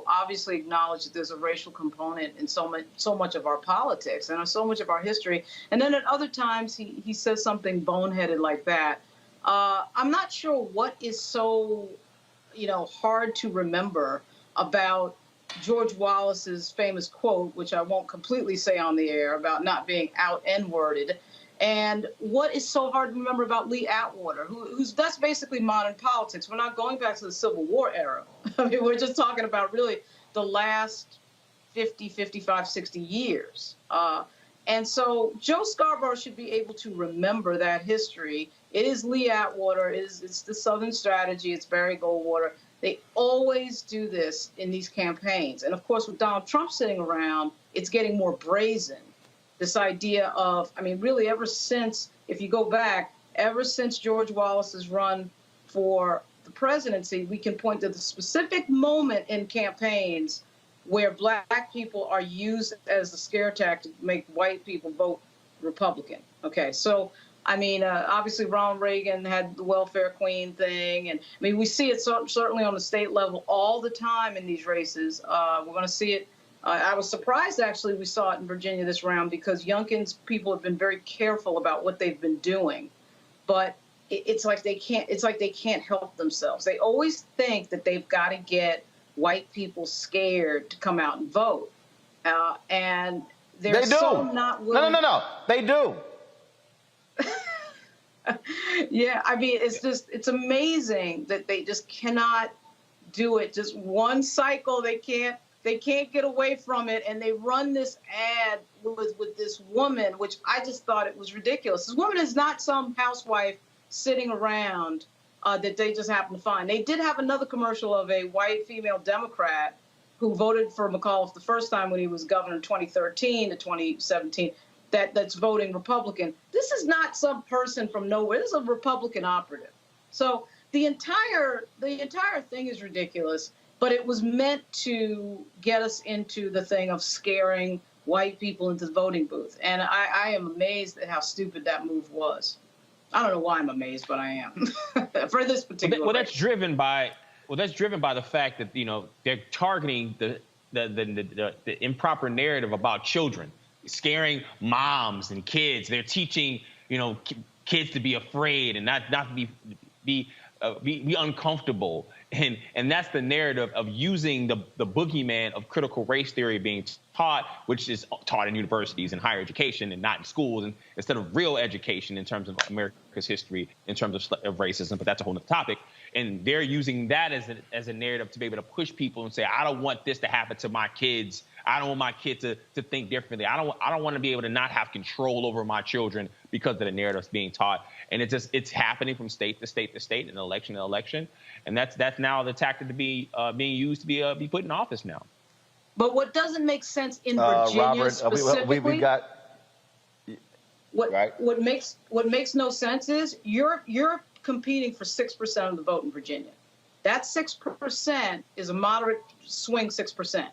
obviously acknowledge that there's a racial component in so much of our politics and so much of our history. And then at other times, he says something boneheaded like that. I'm not sure what is so, hard to remember about George Wallace's famous quote, which I won't completely say on the air, about not being out N-worded. And what is so hard to remember about Lee Atwater, that's basically modern politics. We're not going back to the Civil War era. I mean, we're just talking about really the last 50, 55, 60 years. And so Joe Scarborough should be able to remember that history. It is Lee Atwater. It's the Southern strategy. It's Barry Goldwater. They always do this in these campaigns. And, of course, with Donald Trump sitting around, it's getting more brazen. This idea of, I mean, really ever since, if you go back, ever since George Wallace's run for the presidency, we can point to the specific moment in campaigns where black people are used as a scare tactic to make white people vote Republican. Okay, so, I mean, obviously Ronald Reagan had the welfare queen thing. And, I mean, we see it certainly on the state level all the time in these races. We're going to see it. I was surprised, actually, we saw it in Virginia this round because Youngkin's people have been very careful about what they've been doing. But it's like they can't help themselves. They always think that they've got to get white people scared to come out and vote. And they're so not willing. No. They do. Yeah, I mean, it's amazing that they just cannot do it. Just one cycle, they can't get away from it, and they run this ad with this woman, which I just thought it was ridiculous. This woman is not some housewife sitting around that they just happen to find. They did have another commercial of a white female Democrat who voted for McAuliffe the first time when he was governor in 2013 to 2017 that's voting Republican. This is not some person from nowhere. This is a Republican operative. So the entire thing is ridiculous. But it was meant to get us into the thing of scaring white people into the voting booth. And I am amazed at how stupid that move was. I don't know why I'm amazed, but I am. For this particular Well, that's driven by the fact that, they're targeting the improper narrative about children, scaring moms and kids. They're teaching, kids to be afraid and not to be uncomfortable. And that's the narrative of using the boogeyman of critical race theory being taught, which is taught in universities and higher education and not in schools, and instead of real education in terms of America's history, in terms of racism. But that's a whole other topic. And they're using that as a narrative to be able to push people and say, I don't want this to happen to my kids. I don't want my kid to think differently. I don't want to be able to not have control over my children because of the narratives being taught. And it's happening from state to state to state and election to election. And that's now the tactic to be being used to be put in office now. But what doesn't make sense in Virginia Robert, specifically, we got what makes no sense is you're competing for 6% of the vote in Virginia. That 6% is a moderate swing 6%.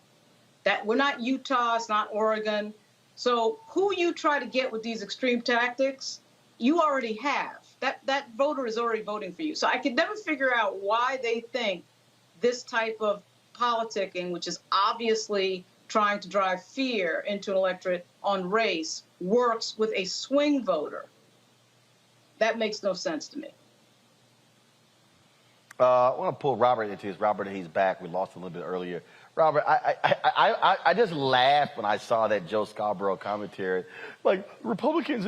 That we're not Utah, it's not Oregon. So who you try to get with these extreme tactics you already have. That voter is already voting for you. So I could never figure out why they think this type of politicking, which is obviously trying to drive fear into an electorate on race, works with a swing voter. That makes no sense to me. I want to pull Robert into this. Robert, he's back. We lost him a little bit earlier. Robert, I just laughed when I saw that Joe Scarborough commentary. Like, Republicans,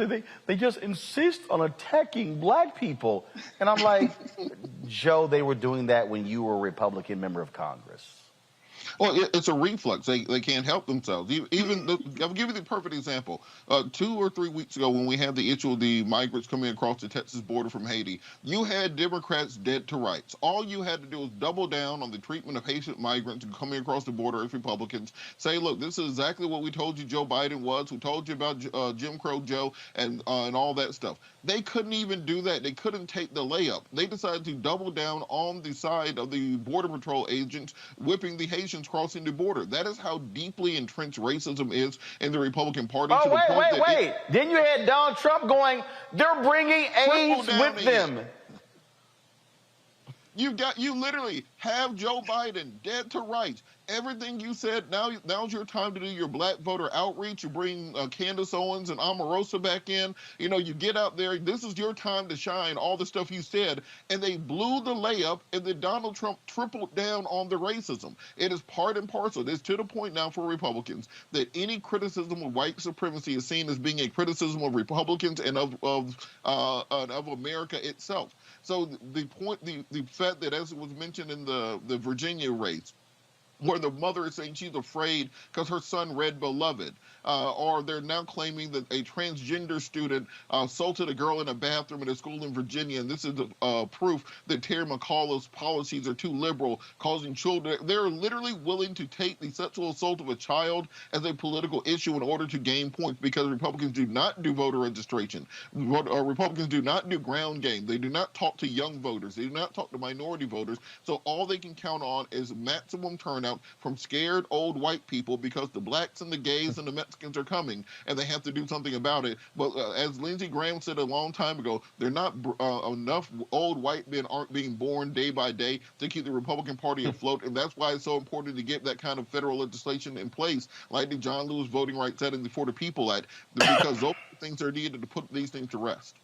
they just insist on attacking black people. And I'm like, Joe, they were doing that when you were a Republican member of Congress. Well, it's a reflex. They can't help themselves. I'll give you the perfect example. 2 or 3 weeks ago, when we had the issue of the migrants coming across the Texas border from Haiti, you had Democrats dead to rights. All you had to do was double down on the treatment of Haitian migrants coming across the border as Republicans. Say, look, this is exactly what we told you Joe Biden was. We told you about Jim Crow Joe and all that stuff. They couldn't even do that. They couldn't take the layup. They decided to double down on the side of the Border Patrol agents whipping the Haitians crossing the border. That is how deeply entrenched racism is in the Republican Party. Oh, wait. Then you had Donald Trump going, they're bringing AIDS with them. You literally have Joe Biden dead to rights. Everything you said, now's your time to do your black voter outreach. You bring Candace Owens and Omarosa back in. You know, you get out there. This is your time to shine, all the stuff you said. And they blew the layup, and then Donald Trump tripled down on the racism. It is part and parcel. It's to the point now for Republicans that any criticism of white supremacy is seen as being a criticism of Republicans and of America itself. So the fact that, as it was mentioned in the Virginia race, where the mother is saying she's afraid because her son read Beloved, or they're now claiming that a transgender student assaulted a girl in a bathroom at a school in Virginia, and this is proof that Terry McAuliffe's policies are too liberal, causing children. They're literally willing to take the sexual assault of a child as a political issue in order to gain points, because Republicans do not do voter registration. Republicans do not do ground game. They do not talk to young voters. They do not talk to minority voters. So all they can count on is maximum turnout from scared old white people, because the blacks and the gays and the Mexicans are coming, and they have to do something about it. But as Lindsey Graham said a long time ago, they're not enough old white men aren't being born day by day to keep the Republican Party afloat, and that's why it's so important to get that kind of federal legislation in place, like the John Lewis Voting Rights Act and the For the People Act, because those things are needed to put these things to rest.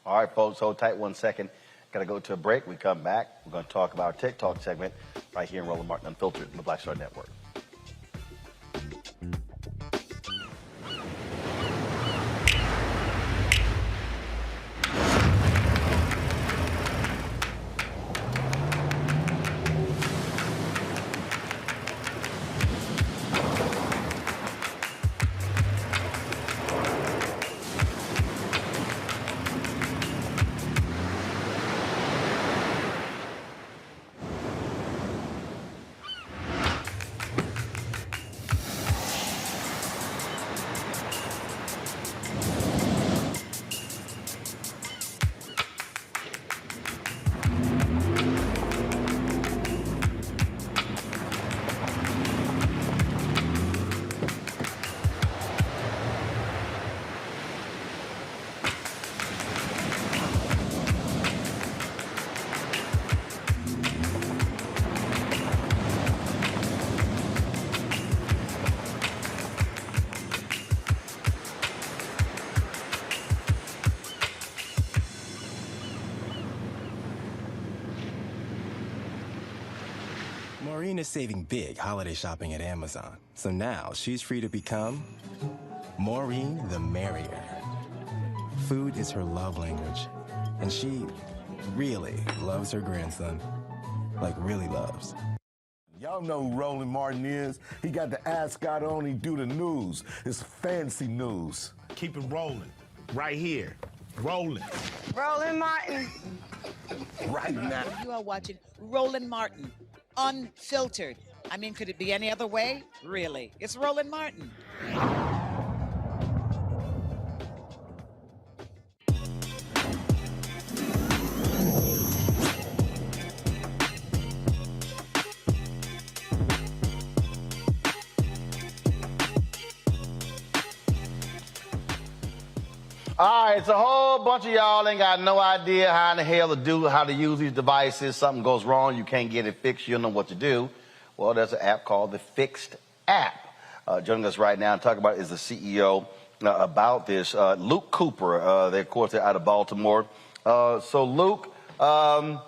All right, folks, hold tight 1 second. Got to go to a break. We come back. We're going to talk about our TikTok segment right here in Roland Martin Unfiltered on the Black Star Network. Maureen is saving big holiday shopping at Amazon. So now she's free to become Maureen the Merrier. Food is her love language, and she really loves her grandson. Like, really loves. Y'all know who Roland Martin is. He got the ascot on, he do the news. It's fancy news. Keep it rolling. Right here. Rolling. Roland Martin. Right now. You are watching Roland Martin Unfiltered. I mean, could it be any other way? Really? It's Roland Martin. All right, it's a whole bunch of y'all ain't got no idea how in the hell how to use these devices. Something goes wrong, you can't get it fixed, you don't know what to do. Well, there's an app called the Fixed app. Joining us right now and talk about it is the CEO about this, Luke Cooper. Of course, they're out of Baltimore. So, Luke, how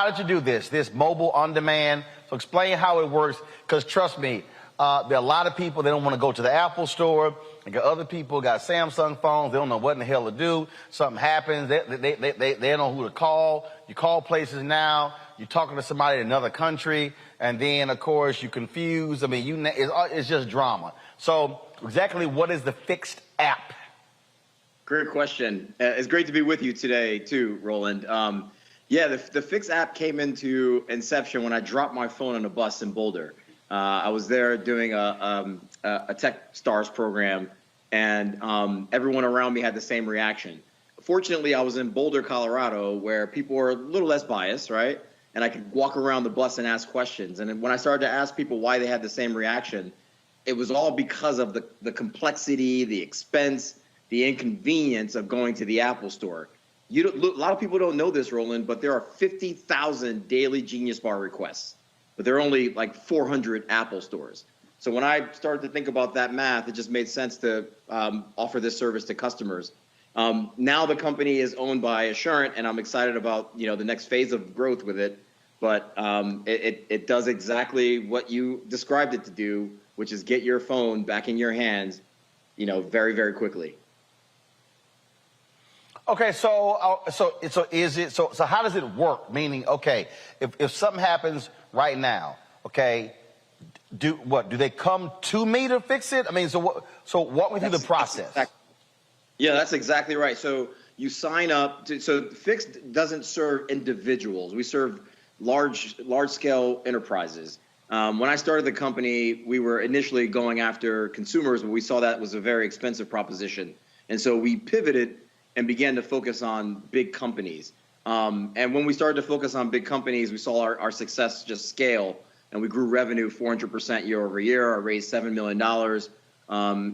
did you do this mobile on demand? So explain how it works, because trust me, there are a lot of people, they don't want to go to the Apple store. And got other people got Samsung phones. They don't know what in the hell to do. Something happens. They don't know who to call. You call places now. You're talking to somebody in another country. And then, of course, you're confused. I mean, it's just drama. So exactly what is the Fixed app? Great question. It's great to be with you today, too, Roland. Yeah, the Fixed app came into inception when I dropped my phone on a bus in Boulder. I was there doing a Tech Stars program, and everyone around me had the same reaction. Fortunately, I was in Boulder, Colorado, where people were a little less biased, right? And I could walk around the bus and ask questions. And when I started to ask people why they had the same reaction, it was all because of the complexity, the expense, the inconvenience of going to the Apple store. A lot of people don't know this, Roland, but there are 50,000 daily Genius Bar requests. But there are only like 400 Apple stores. So when I started to think about that math, it just made sense to offer this service to customers. Now the company is owned by Assurant, and I'm excited about the next phase of growth with it. But it does exactly what you described it to do, which is get your phone back in your hands, very, very quickly. Okay, so how does it work? Meaning, okay, if something happens right now, okay, do they come to me to fix it? I mean, so walk me through the process. Yeah, that's exactly right. So you sign up so Fixed doesn't serve individuals. We serve large scale enterprises. When I started the company, we were initially going after consumers, but we saw that was a very expensive proposition. And so we pivoted and began to focus on big companies. And when we started to focus on big companies, we saw our success just scale, and we grew revenue 400% year over year. I raised $7 million,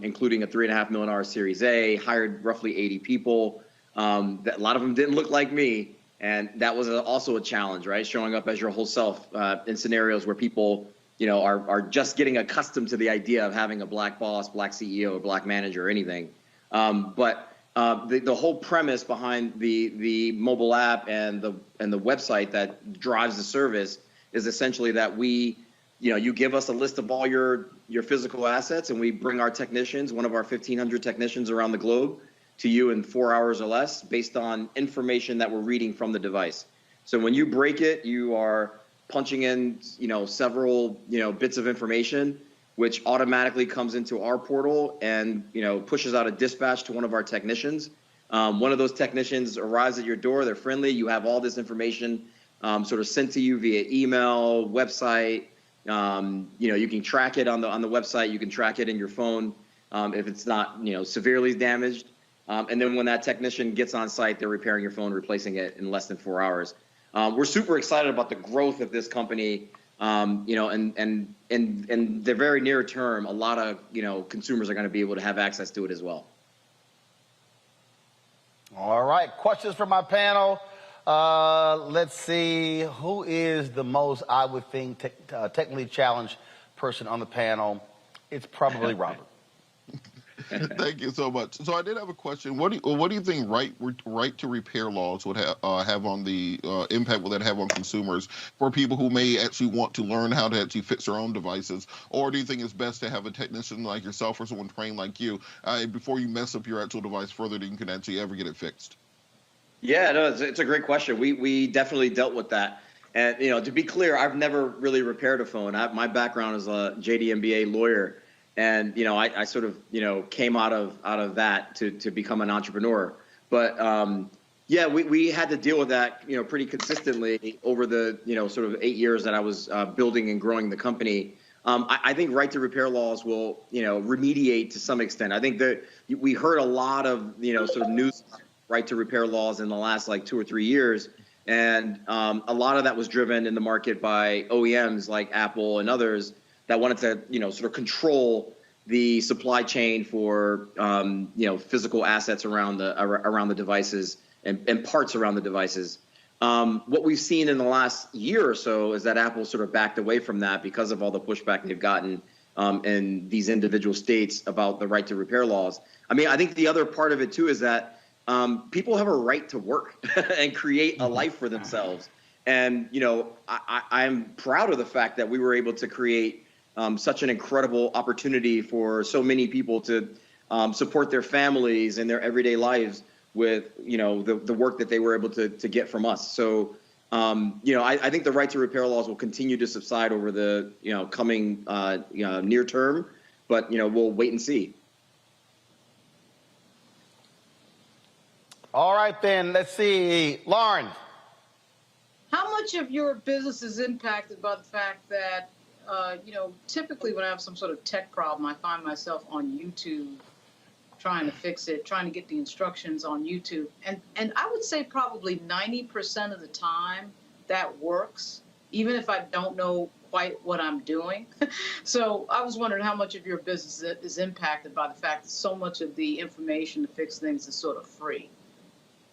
including a $3.5 million Series A, hired roughly 80 people. A lot of them didn't look like me, and that was also a challenge, right? Showing up as your whole self in scenarios where people are just getting accustomed to the idea of having a black boss, black CEO, black manager, or anything. But the whole premise behind the mobile app and the website that drives the service is essentially that you give us a list of all your physical assets, and we bring our technicians, one of our 1,500 technicians around the globe, to you in 4 hours or less based on information that we're reading from the device. So when you break it, you are punching in several bits of information, which automatically comes into our portal and pushes out a dispatch to one of our technicians. One of those technicians arrives at your door. They're friendly. You have all this information sort of sent to you via email, website. You can track it on the website. You can track it in your phone if it's not severely damaged. And then when that technician gets on site, they're repairing your phone, replacing it in less than 4 hours. We're super excited about the growth of this company. And in the very near term, a lot of consumers are going to be able to have access to it as well. All right, questions from my panel. Let's see, who is the most, I would think, technically challenged person on the panel? It's probably Robert. Thank you so much. So I did have a question. What do you think right to repair laws would have on the impact will that have on consumers for people who may actually want to learn how to actually fix their own devices? Or do you think it's best to have a technician like yourself or someone trained like you before you mess up your actual device further than you can actually ever get it fixed? Yeah, no, it's a great question. We definitely dealt with that. And to be clear, I've never really repaired a phone. My background is a JD MBA lawyer. And I sort of came out of that to become an entrepreneur. But yeah, we had to deal with that pretty consistently over the sort of 8 years that I was building and growing the company. I think right to repair laws will remediate to some extent. I think that we heard a lot of sort of news right to repair laws in the last 2 or 3 years, and a lot of that was driven in the market by OEMs like Apple and others that wanted to, sort of control the supply chain for physical assets around the devices and parts around the devices. What we've seen in the last year or so is that Apple sort of backed away from that because of all the pushback they've gotten in these individual states about the right to repair laws. I mean, I think the other part of it too is that people have a right to work and create a life for themselves. And, I'm proud of the fact that we were able to create such an incredible opportunity for so many people to support their families and their everyday lives with, the work that they were able to get from us. So, I think the right to repair laws will continue to subside over the, coming near term, but, we'll wait and see. All right, then, let's see. Lauren. How much of your business is impacted by the fact that, typically when I have some sort of tech problem, I find myself on YouTube trying to fix it, trying to get the instructions on YouTube. And I would say probably 90% of the time that works, even if I don't know quite what I'm doing. So I was wondering how much of your business is impacted by the fact that so much of the information to fix things is sort of free.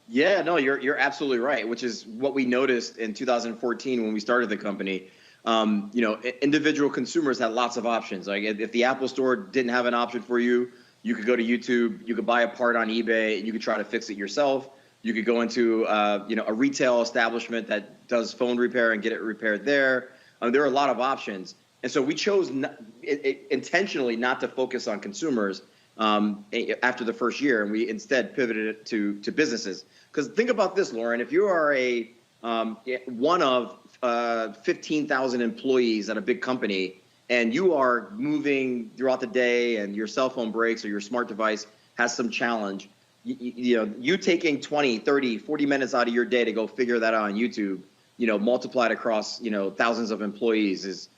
Yeah, no, you're absolutely right, which is what we noticed in 2014 when we started the company. Individual consumers had lots of options. Like if the Apple Store didn't have an option for you, you could go to YouTube, you could buy a part on eBay, and you could try to fix it yourself. You could go into a retail establishment that does phone repair and get it repaired there. There are a lot of options. And so we chose intentionally not to focus on consumers after the first year, and we instead pivoted it to businesses. Because think about this, Lauren, if you are one of 15,000 employees at a big company, and you are moving throughout the day and your cell phone breaks or your smart device has some challenge, you taking 20, 30, 40 minutes out of your day to go figure that out on YouTube, multiplied across, thousands of employees is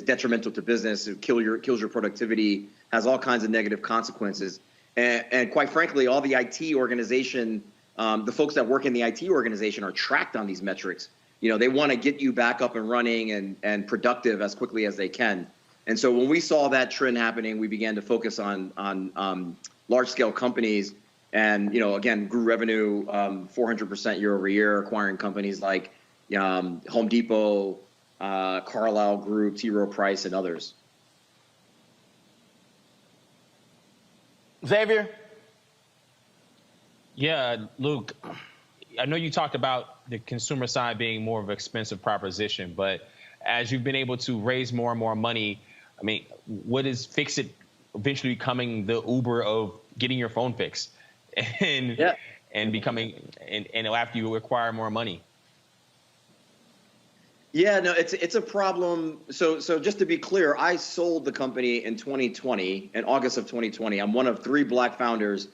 detrimental to business. It kills your productivity, has all kinds of negative consequences. And quite frankly, all the IT organization, the folks that work in the IT organization are tracked on these metrics. They want to get you back up and running and productive as quickly as they can. And so when we saw that trend happening, we began to focus on large scale companies and, again, grew revenue 400% year over year, acquiring companies like Home Depot, Carlisle Group, T. Rowe Price, and others. Xavier? Yeah, Luke, I know you talked about the consumer side being more of an expensive proposition, but as you've been able to raise more and more money, I mean, what is Fix It eventually becoming the Uber of getting your phone fixed and becoming, and after you acquire more money? Yeah, no, it's a problem. So just to be clear, I sold the company in 2020, in August of 2020. I'm one of 3 Black founders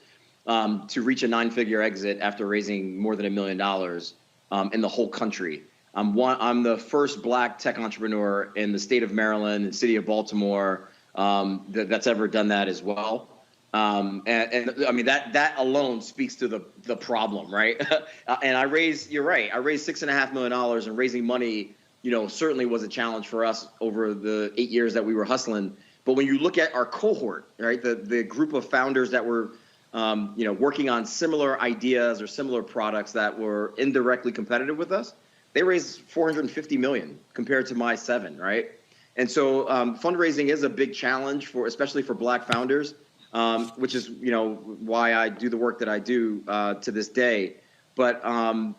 to reach a 9-figure exit after raising more than $1 million in the whole country. I'm the first Black tech entrepreneur in the state of Maryland and city of Baltimore that's ever done that as well. And I mean, that alone speaks to the problem, right? And you're right, I raised $6.5 million, and raising money, certainly was a challenge for us over the 8 years that we were hustling. But when you look at our cohort, right, the group of founders that were, working on similar ideas or similar products that were indirectly competitive with us, they raised $450 million compared to my 7, right? And so fundraising is a big challenge especially for Black founders, which is, why I do the work that I do to this day. But I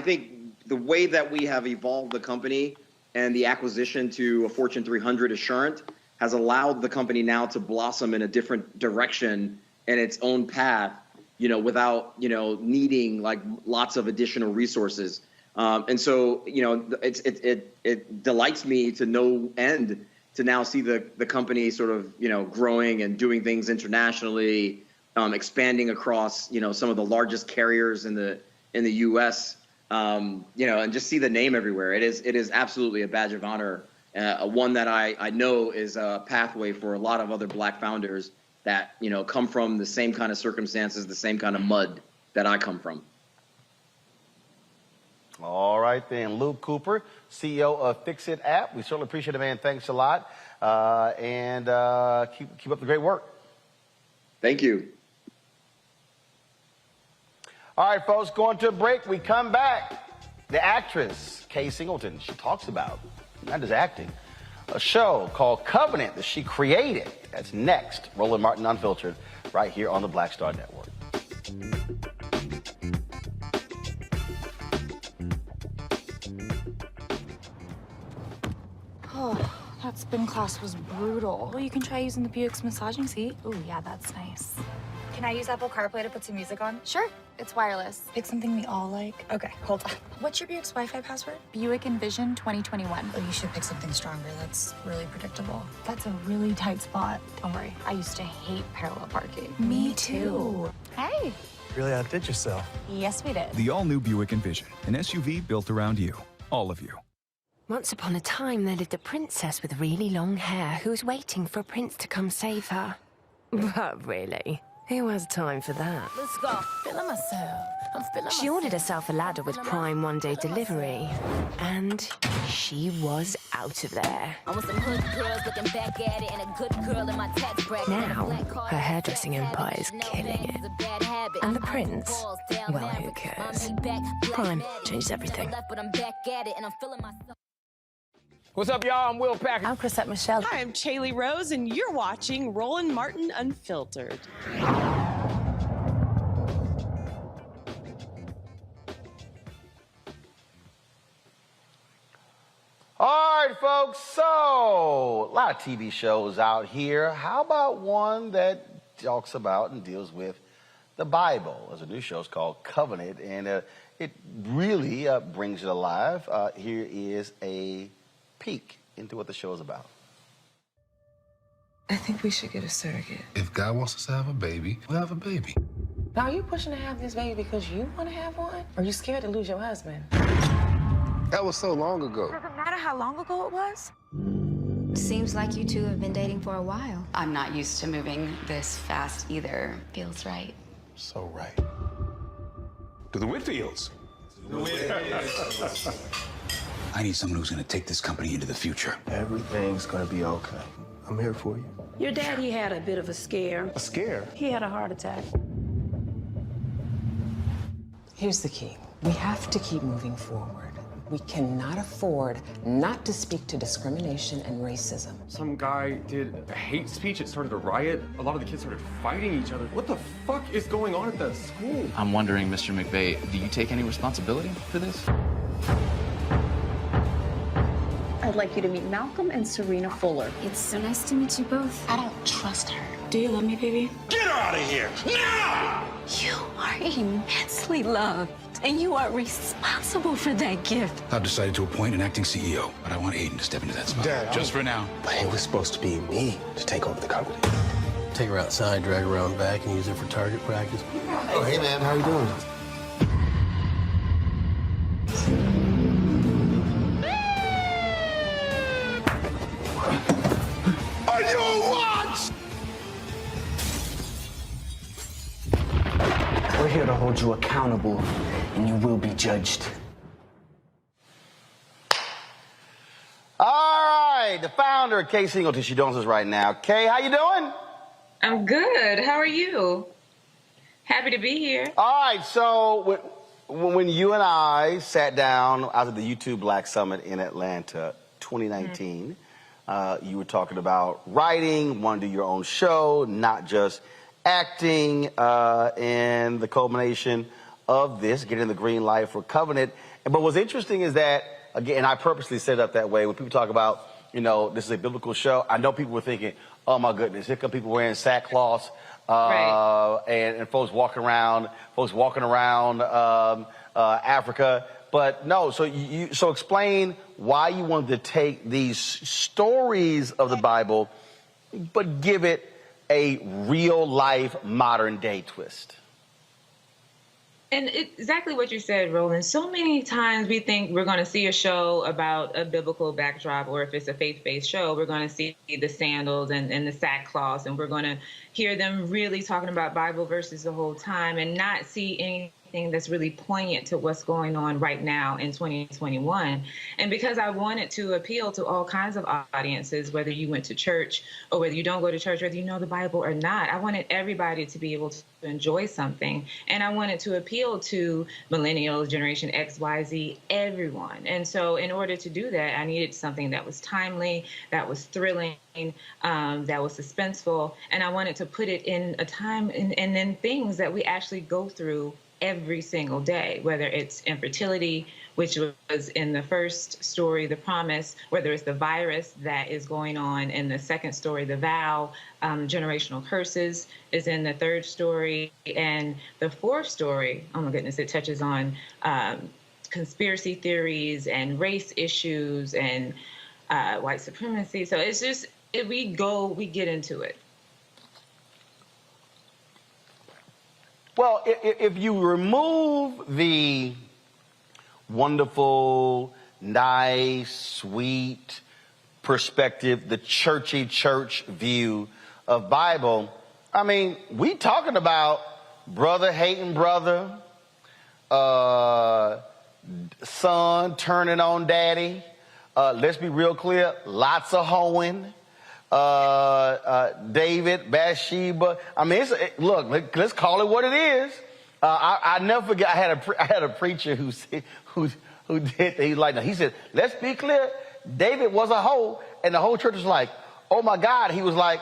think the way that we have evolved the company and the acquisition to a Fortune 300 Assurant has allowed the company now to blossom in a different direction and its own path, without, needing like lots of additional resources. And so, it delights me to no end to now see the company sort of, growing and doing things internationally, expanding across, some of the largest carriers in the U.S., and just see the name everywhere. It is absolutely a badge of honor, one that I know is a pathway for a lot of other Black founders that, come from the same kind of circumstances, the same kind of mud that I come from. All right, then. Luke Cooper, CEO of Fix It app. We certainly appreciate it, man. Thanks a lot. And keep up the great work. Thank you. All right, folks, going to a break. We come back. The actress, Kay Singleton, she talks about, not just acting, a show called Covenant that she created. That's next. Roland Martin Unfiltered, right here on the Black Star Network. Oh, that spin class was brutal. Well, you can try using the Buick's massaging seat. Ooh, yeah, that's nice. Can I use Apple CarPlay to put some music on? Sure, it's wireless. Pick something we all like. Okay, hold on. What's your Buick's Wi-Fi password? Buick Envision 2021. Oh, you should pick something stronger. That's really predictable. That's a really tight spot. Don't worry, I used to hate parallel parking. Me too. Hey. Really outdid yourself. Yes, we did. The all-new Buick Envision, an SUV built around you, all of you. Once upon a time, there lived a princess with really long hair who was waiting for a prince to come save her. But really, who has time for that? Let's go. Feeling myself. I'm feeling She ordered herself a ladder with Prime one-day delivery, and she was out of there. I want some hood girls looking back at it and a good girl in my tax bracket. Now, her hairdressing empire is killing it. And the prince? Well, who cares? Prime changed everything. What's up, y'all? I'm Will Packer. I'm Chrisette Michelle. Hi, I'm Chaley Rose, and you're watching Roland Martin Unfiltered. All right, folks, so a lot of TV shows out here. How about one that talks about and deals with the Bible? There's a new show called Covenant, and it really brings it alive. Here is a peek into what the show is about. I think we should get a surrogate. If God wants us to have a baby, we'll have a baby. Now, are you pushing to have this baby because you want to have one? Or are you scared to lose your husband? That was so long ago. Does it matter how long ago it was? Seems like you two have been dating for a while. I'm not used to moving this fast either. Feels right. So right. To the Whitfields. I need someone who's going to take this company into the future. Everything's going to be okay. I'm here for you. Your daddy had a bit of a scare. A scare? He had a heart attack. Here's the key. We have to keep moving forward. We cannot afford not to speak to discrimination and racism. Some guy did a hate speech. It started a riot. A lot of the kids started fighting each other. What the fuck is going on at that school? I'm wondering, Mr. McVeigh, do you take any responsibility for this? I'd like you to meet Malcolm and Serena Fuller. It's so nice to meet you both. I don't trust her. Do you love me, baby? Get her out of here, now! You are immensely loved, and you are responsible for that gift. I've decided to appoint an acting CEO, but I want Aiden to step into that spot. Dad, just for now. But it was supposed to be me to take over the company. Take her outside, drag her around back, and use her for target practice. Oh, hey, man, how you doing? Are you what? We're here to hold you accountable, and you will be judged. All right, the founder, Kay Singleton, she joins us right now. Kay, how you doing? I'm good. How are you? Happy to be here. All right, so when you and I sat down out at the YouTube Black Summit in Atlanta, 2019, you were talking about writing, want to do your own show, not just acting, and the culmination of this, getting the green light for Covenant. But what's interesting is that, again, I purposely set it up that way. When people talk about, you know, this is a biblical show, I know people were thinking, oh my goodness, here come people wearing sackcloth, Right. and folks walking around Africa. But no, so explain why you wanted to take these stories of the Bible, but give it a real life modern day twist. And exactly what you said, Roland. So many times we think we're going to see a show about a biblical backdrop, or if it's a faith-based show, we're going to see the sandals and the sackcloth, and we're going to hear them really talking about Bible verses the whole time and not see that's really poignant to what's going on right now in 2021. And because I wanted to appeal to all kinds of audiences, whether you went to church or whether you don't go to church, whether you know the Bible or not, I wanted everybody to be able to enjoy something. And I wanted to appeal to millennials, Generation X, Y, Z, everyone. And so in order to do that, I needed something that was timely, that was thrilling, that was suspenseful. And I wanted to put it in a time and in things that we actually go through every single day, whether it's infertility, which was in the first story, The Promise, whether it's the virus that is going on in the second story, The Vow, generational curses is in the third story, and the fourth story, oh my goodness, it touches on conspiracy theories and race issues and white supremacy. So it's just, we get into it. Well, if you remove the wonderful, nice, sweet perspective, the churchy church view of Bible, I mean, we talking about brother hating brother, son turning on daddy. Let's be real clear, lots of hoeing. David, Bathsheba. I mean, look, let's call it what it is. I never forget. I had a preacher who did. He said, "Let's be clear. David was a hoe," and the whole church was like, "Oh my God." He was like,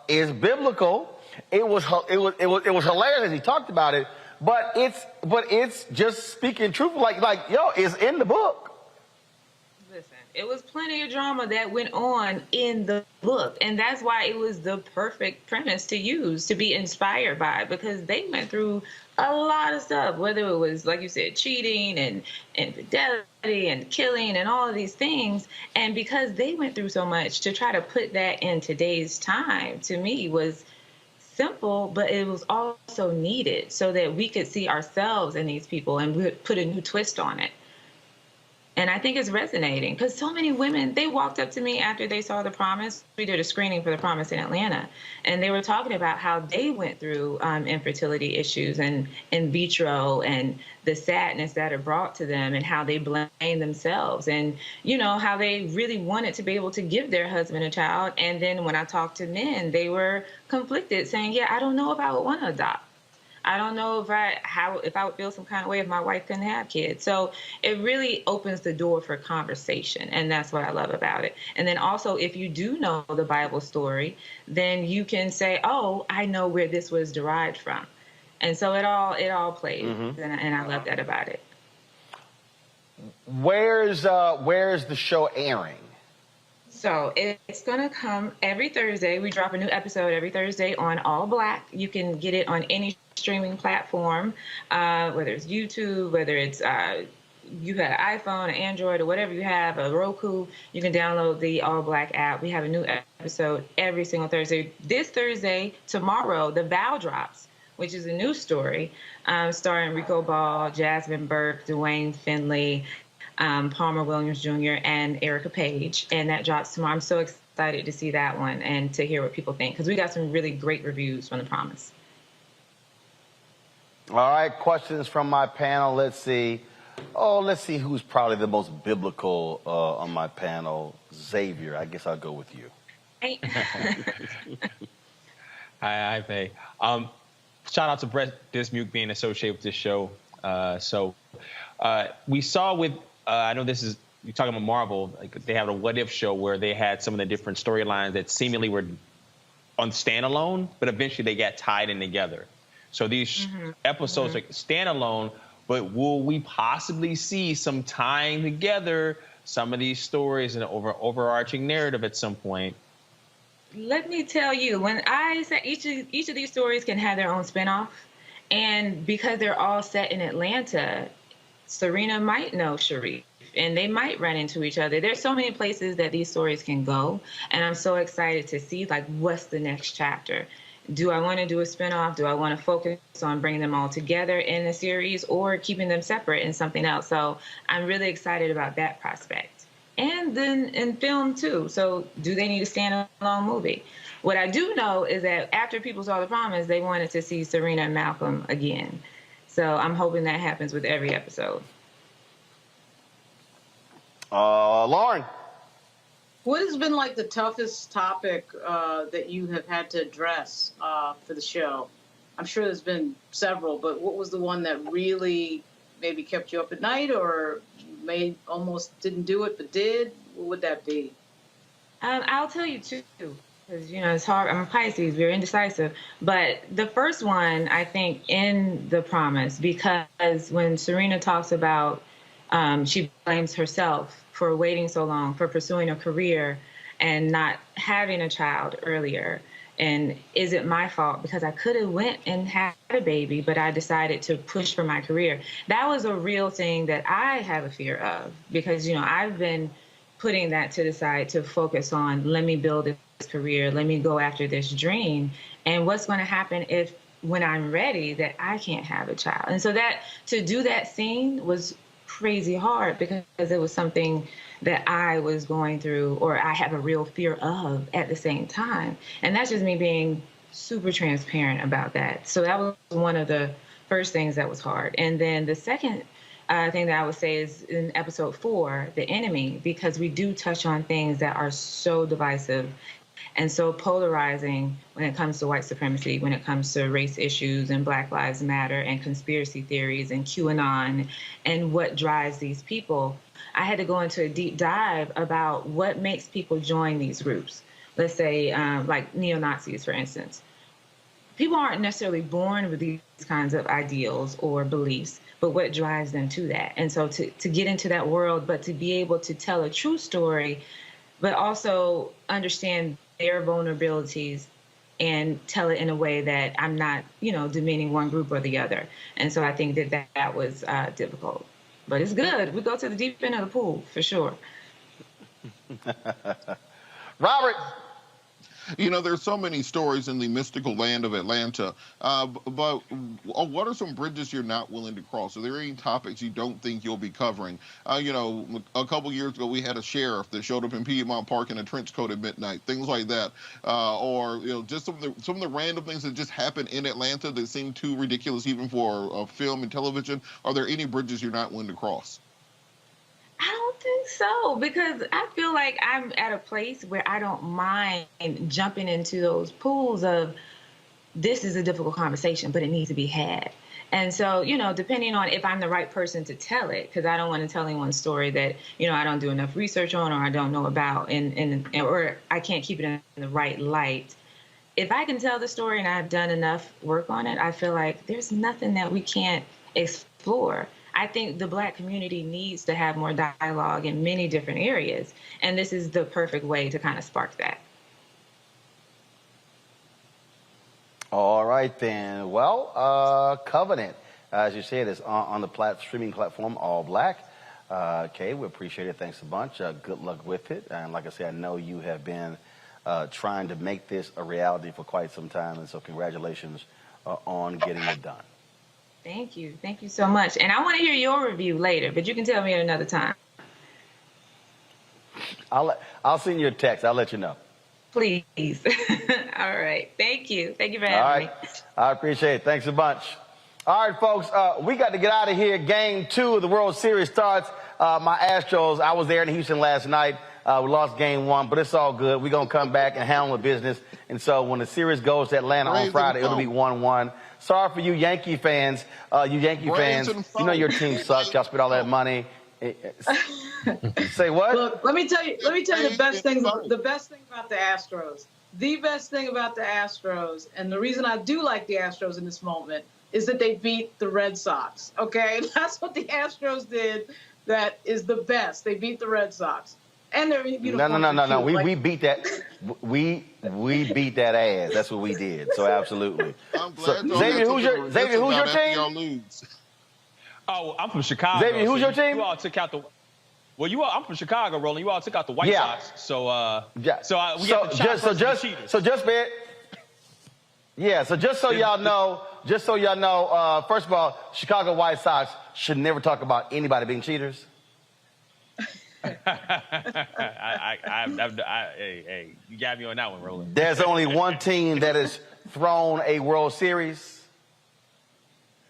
"It's biblical." It was hilarious as he talked about it, but it's just speaking truth. Like yo, it's in the book. It was plenty of drama that went on in the book. And that's why it was the perfect premise to use, to be inspired by, because they went through a lot of stuff, whether it was, like you said, cheating and infidelity and killing and all of these things. And because they went through so much, to try to put that in today's time, to me, was simple, but it was also needed so that we could see ourselves in these people and put a new twist on it. And I think it's resonating because so many women, they walked up to me after they saw The Promise. We did a screening for The Promise in Atlanta, and they were talking about how they went through infertility issues and in vitro and the sadness that it brought to them and how they blame themselves and, you know, how they really wanted to be able to give their husband a child. And then when I talked to men, they were conflicted saying, yeah, I don't know if I would want to adopt. I don't know if I would feel some kind of way if my wife couldn't have kids. So it really opens the door for conversation, and that's what I love about it. And then also, if you do know the Bible story, then you can say, "Oh, I know where this was derived from," and so it all plays, and I love that about it. Where's the show airing? So it's going to come every Thursday. We drop a new episode every Thursday on All Black. You can get it on any streaming platform, whether it's YouTube, whether it's you have an iPhone, an Android, or whatever you have, a Roku, you can download the All Black app. We have a new episode every single Thursday. This Thursday, tomorrow, The Vow drops, which is a new story starring Rico Ball, Jasmine Burke, Dwayne Finley, Palmer Williams Jr., and Erica Page, and that drops tomorrow. I'm so excited to see that one and to hear what people think, because we got some really great reviews from The Promise. All right, questions from my panel. Let's see who's probably the most biblical on my panel. Xavier, I guess I'll go with you. Hey. Hi, Faye. Shout out to Brett Dismuke being associated with this show. We saw with, I know this is, you're talking about Marvel, like they have a What If show where they had some of the different storylines that seemingly were on standalone, but eventually they got tied in together. So these episodes are standalone, but will we possibly see some tying together some of these stories in an overarching narrative at some point? Let me tell you, when I say each of these stories can have their own spinoff, and because they're all set in Atlanta, Serena might know Sharif, and they might run into each other. There's so many places that these stories can go, and I'm so excited to see, like, what's the next chapter? Do I want to do a spinoff? Do I want to focus on bringing them all together in a series or keeping them separate in something else? So I'm really excited about that prospect. And then in film, too. So do they need a standalone movie? What I do know is that after people saw The Promise, they wanted to see Serena and Malcolm again. So I'm hoping that happens with every episode. Lauren. What has been like the toughest topic that you have had to address for the show? I'm sure there's been several, but what was the one that really maybe kept you up at night, or almost didn't do it but did? What would that be? I'll tell you two, because it's hard. I'm a Pisces, very indecisive. But the first one, I think, in The Promise, because when Serena talks about she blames herself for waiting so long, for pursuing a career and not having a child earlier. And is it my fault? Because I could have went and had a baby, but I decided to push for my career. That was a real thing that I have a fear of, because, I've been putting that to the side to focus on, let me build this career, let me go after this dream. And what's going to happen if, when I'm ready, that I can't have a child? And so to do that scene was crazy hard, because it was something that I was going through, or I have a real fear of at the same time. And that's just me being super transparent about that. So that was one of the first things that was hard. And then the second thing that I would say is in episode 4, The Enemy, because we do touch on things that are so divisive and so polarizing when it comes to white supremacy, when it comes to race issues and Black Lives Matter and conspiracy theories and QAnon and what drives these people. I had to go into a deep dive about what makes people join these groups. Let's say like neo-Nazis, for instance. People aren't necessarily born with these kinds of ideals or beliefs, but what drives them to that? And so to get into that world, but to be able to tell a true story, but also understand their vulnerabilities and tell it in a way that I'm not, demeaning one group or the other. And so I think that was difficult. But it's good. We go to the deep end of the pool, for sure. Robert. There's so many stories in the mystical land of Atlanta, but what are some bridges you're not willing to cross? Are there any topics you don't think you'll be covering? A couple years ago, we had a sheriff that showed up in Piedmont Park in a trench coat at midnight, things like that. Or just some of the random things that just happen in Atlanta that seem too ridiculous even for film and television. Are there any bridges you're not willing to cross? I don't think so, because I feel like I'm at a place where I don't mind jumping into those pools of, this is a difficult conversation, but it needs to be had. And so, depending on if I'm the right person to tell it, because I don't want to tell anyone's story that, I don't do enough research on, or I don't know about, or I can't keep it in the right light. If I can tell the story and I've done enough work on it, I feel like there's nothing that we can't explore. I think the Black community needs to have more dialogue in many different areas, and this is the perfect way to kind of spark that. All right, then. Well, Covenant, as you said, is on the streaming platform, All Black. Okay, we appreciate it. Thanks a bunch. Good luck with it. And like I said, I know you have been trying to make this a reality for quite some time, and so congratulations on getting it done. Thank you. Thank you so much. And I want to hear your review later, but you can tell me at another time. I'll send you a text. I'll let you know. Please. All right. Thank you. Thank you for having me. I appreciate it. Thanks a bunch. All right, folks, we got to get out of here. Game 2 of the World Series starts. My Astros, I was there in Houston last night. We lost game 1, but it's all good. We're going to come back and handle the business. And so when the series goes to Atlanta on Friday, it'll be 1-1. Sorry for you Yankee fans. Your team sucks. Y'all spent all that money. Say what? Look, let me tell you the best thing about the Astros. The best thing about the Astros, and the reason I do like the Astros in this moment, is that they beat the Red Sox. Okay? That's what the Astros did. That is the best. They beat the Red Sox. And they're No. We beat that. We beat that ass. That's what we did. So absolutely. Xavier, who's your team? Oh, I'm from Chicago. Xavier, who's your team? You all took out the. Well, I'm from Chicago, Roland. You all took out the White Sox. So we got the cheaters. So just so y'all know, first of all, Chicago White Sox should never talk about anybody being cheaters. Hey, you got me on that one, Roland. There's only one team that has thrown a World Series.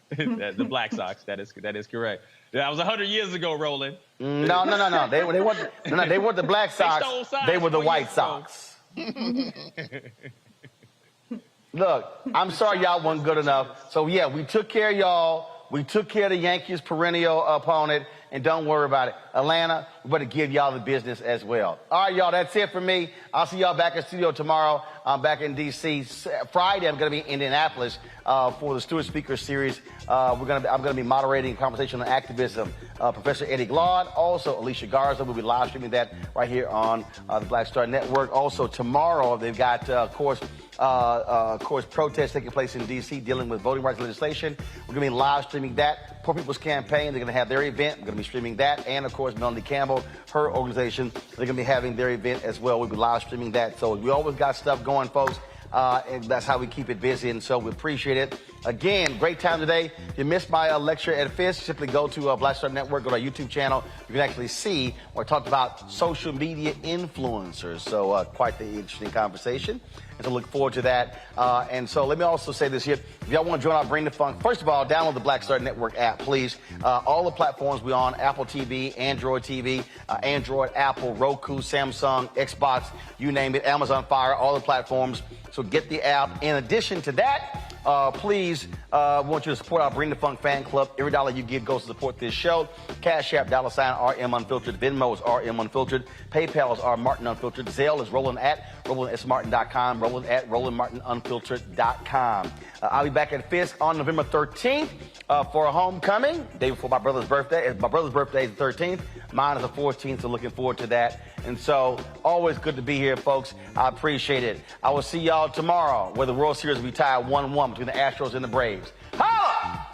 The Black Sox. That is correct. That was 100 years ago, Roland. No. They weren't the Black Sox. They were the White Sox. Look, I'm sorry y'all weren't good enough. So, yeah, we took care of y'all. We took care of the Yankees' perennial opponent. And don't worry about it. Atlanta, we better give y'all the business as well. All right, y'all, that's it for me. I'll see y'all back in studio tomorrow. I'm back in D.C. Friday, I'm going to be in Indianapolis for the Stewart Speaker Series. I'm going to be moderating a conversation on activism. Professor Eddie Glaude, also Alicia Garza. We'll be live streaming that right here on the Black Star Network. Also, tomorrow, they've got, of course, protests taking place in D.C. dealing with voting rights legislation. We're going to be live streaming that. Poor People's Campaign, they're going to have their event. We're going to be streaming that. And, of course, Melanie Campbell, her organization, they're going to be having their event as well. We'll be live streaming that. So we always got stuff going, folks. And that's how we keep it busy. And so we appreciate it. Again, great time today. If you missed my lecture at Fisk, simply go to Black Star Network, go to our YouTube channel. You can actually see where I talked about social media influencers. So quite the interesting conversation. And so look forward to that. And so let me also say this here. If y'all want to join our Bring the Funk, first of all, download the Black Star Network app, please. All the platforms we're on, Apple TV, Android, Apple, Roku, Samsung, Xbox, you name it, Amazon Fire, all the platforms. So get the app. In addition to that, please, we want you to support our Bring the Funk fan club. Every dollar you give goes to support this show. Cash App, $RM Unfiltered. Venmo is RM Unfiltered. PayPal is R Martin Unfiltered. Zelle is Roland at RolandSMartin.com. Roland at RolandMartinUnfiltered.com. I'll be back at Fisk on November 13th for a homecoming, day before my brother's birthday. My brother's birthday is the 13th. Mine is the 14th, so looking forward to that. And so, always good to be here, folks. I appreciate it. I will see y'all tomorrow, where the World Series will be tied 1-1 between the Astros and the Braves. Holla!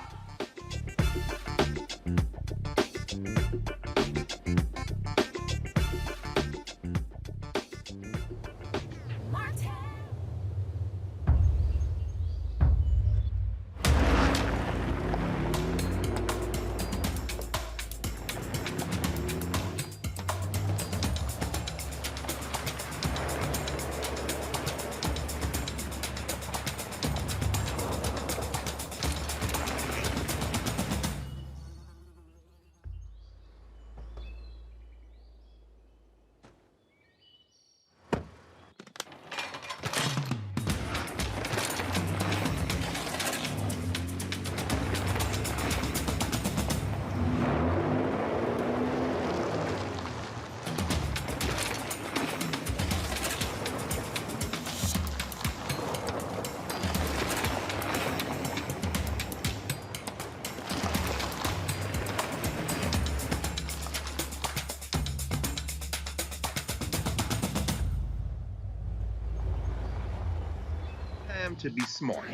To be smart.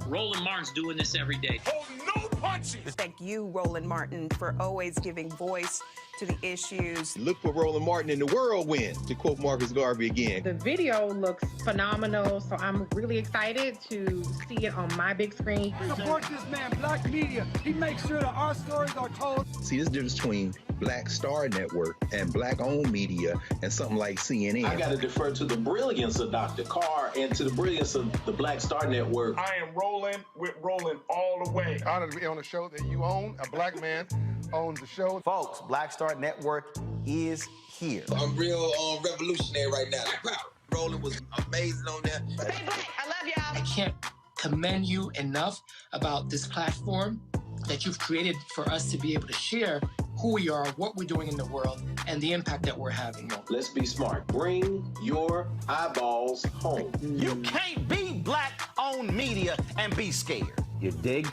Roland Martin's doing this every day. Oh, no punches! Thank you, Roland Martin, for always giving voice to the issues. Look for Roland Martin in the whirlwind, to quote Marcus Garvey again. The video looks phenomenal, so I'm really excited to see it on my big screen. Support this man, Black Media. He makes sure that our stories are told. See, this difference between Black Star Network and Black-owned media and something like CNN. I got to defer to the brilliance of Dr. Carr and to the brilliance of the Black Star Network. I am rolling with Roland all the way. Honored to be on a show that you own. A black man owns the show. Folks, Black Star Network is here. I'm real revolutionary right now. Roland was amazing on there. Stay black. I love y'all. I can't commend you enough about this platform that you've created for us to be able to share who we are, what we're doing in the world, and the impact that we're having. Let's be smart. Bring your eyeballs home. You can't be Black-owned media and be scared. You dig?